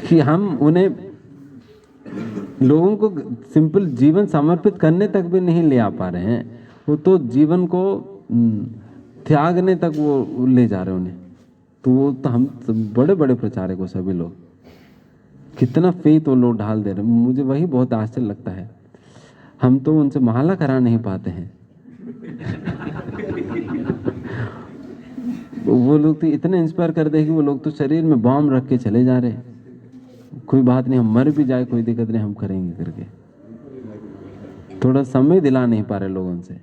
कि हम उन्हें लोगों को सिंपल जीवन समर्पित करने तक भी नहीं ले आ पा रहे हैं। वो तो जीवन को त्यागने तक वो ले जा रहे हैं उन्हें। तो वो तो हम बड़े बड़े प्रचारक हो सभी लोग, कितना फेथ वो लोग ढाल दे रहे हैं। मुझे वही बहुत आश्चर्य लगता है। हम तो उनसे महला करा नहीं पाते हैं। वो लोग तो इतने इंस्पायर कर दे कि वो लोग तो शरीर में बॉम्ब रख के चले जा रहे हैं। कोई बात नहीं, हम मर भी जाए कोई दिक्कत नहीं, हम करेंगे करके थोड़ा समय दिला नहीं पा रहे लोगों से।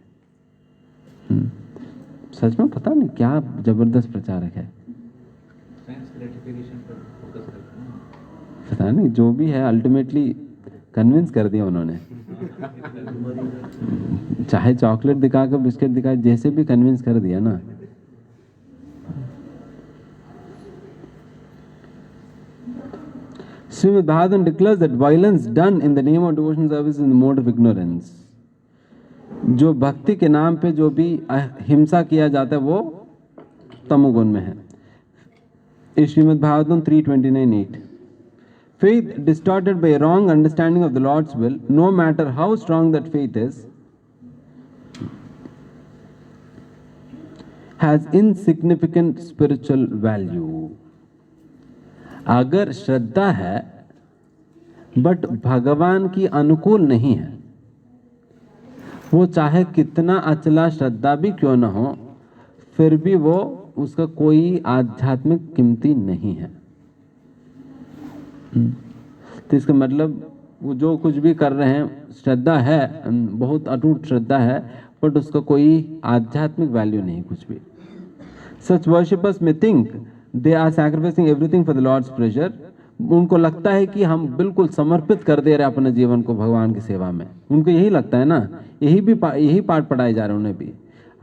सच में पता नहीं क्या जबरदस्त प्रचारक है। पता नहीं जो भी है, अल्टीमेटली कन्विंस कर दिया उन्होंने। चाहे चॉकलेट दिखा कर बिस्किट दिखा, जैसे भी कन्विंस कर दिया ना। Srimad Bhagavatam declares that violence done in the name of devotional service is the mode of ignorance. जो भक्ति के नाम पे जो भी हिंसा किया जाता है वो तमोगुण में है। Shrimad Bhagavatam 3:29-8 Faith distorted by a wrong understanding of the Lord's will, no matter how strong that faith is, has insignificant spiritual value. अगर श्रद्धा है बट भगवान की अनुकूल नहीं है, वो चाहे कितना अचला श्रद्धा भी क्यों ना हो, फिर भी वो उसका कोई आध्यात्मिक कीमती नहीं है। तो इसका मतलब वो जो कुछ भी कर रहे हैं, श्रद्धा है, बहुत अटूट श्रद्धा है, बट उसका कोई आध्यात्मिक वैल्यू नहीं कुछ भी। Such worshippers may think they are sacrificing everything for the Lord's pleasure. उनको लगता है कि हम बिल्कुल समर्पित कर दे रहे हैं अपने जीवन को भगवान की सेवा में। उनको यही लगता है ना, यही पाठ पढ़ाए जा रहे हैं उन्हें भी।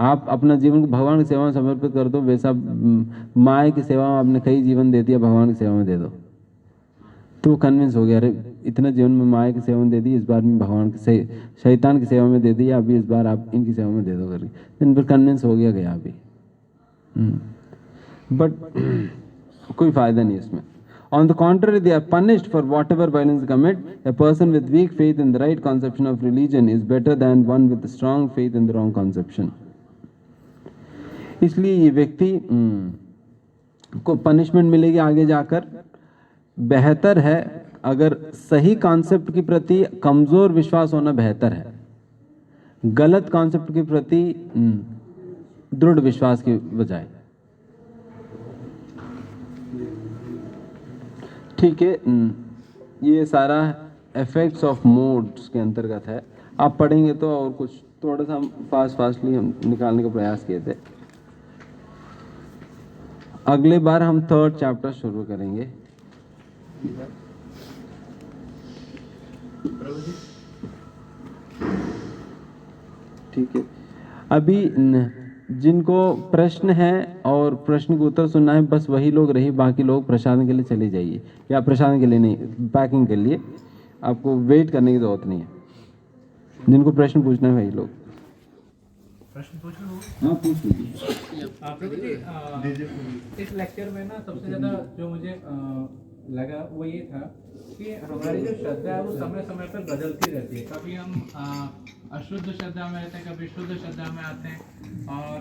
आप अपना जीवन को भगवान की सेवा में समर्पित कर दो, वैसा माया की सेवा में आपने कई जीवन दे दिया, भगवान की सेवा में दे दो। तो वो कन्विंस हो गया, अरे इतना जीवन में माया की सेवा में दे दी, इस बार में भगवान की शैतान की सेवा में दे दी, अभी इस बार आप इनकी सेवा में दे दो करके। इन पर कन्विंस हो गया अभी। बट कोई फायदा नहीं इसमें। On the contrary, they are punished for whatever violence they commit. A person with weak faith in the right conception of religion is better than one with strong faith in the wrong conception. इसलिए ये व्यक्ति को punishment मिलेगी आगे जाकर। बेहतर है अगर सही कॉन्सेप्ट के प्रति कमजोर विश्वास होना बेहतर है, गलत कॉन्सेप्ट के प्रति दृढ़ विश्वास की बजाय। ठीक है, ये सारा इफेक्ट्स ऑफ मोड्स के अंतर्गत है। आप पढ़ेंगे तो और कुछ थोड़ा सा हम फास्टली हम निकालने का प्रयास किए थे। अगले बार हम 3rd चैप्टर शुरू करेंगे। ठीक है, अभी जिनको प्रश्न है और प्रश्न का उत्तर सुनना है, बस वही लोग रही, बाकी लोग प्रसाद के लिए चले जाइए, या प्रसाद के लिए नहीं, पैकिंग के लिए आपको वेट करने की जरूरत नहीं है। जिनको प्रश्न पूछना है वही लोग प्रश्न पूछ लो। हाँ पूछ लीजिए। प्रभु जी, इस लेक्चर में ना सबसे ज़्यादा जो मुझे लगा वो ये था कि हमारी जो श्रद्धा है वो समय समय पर बदलती रहती है। कभी हम अशुद्ध श्रद्धा में रहते हैं, कभी शुद्ध श्रद्धा में आते हैं, और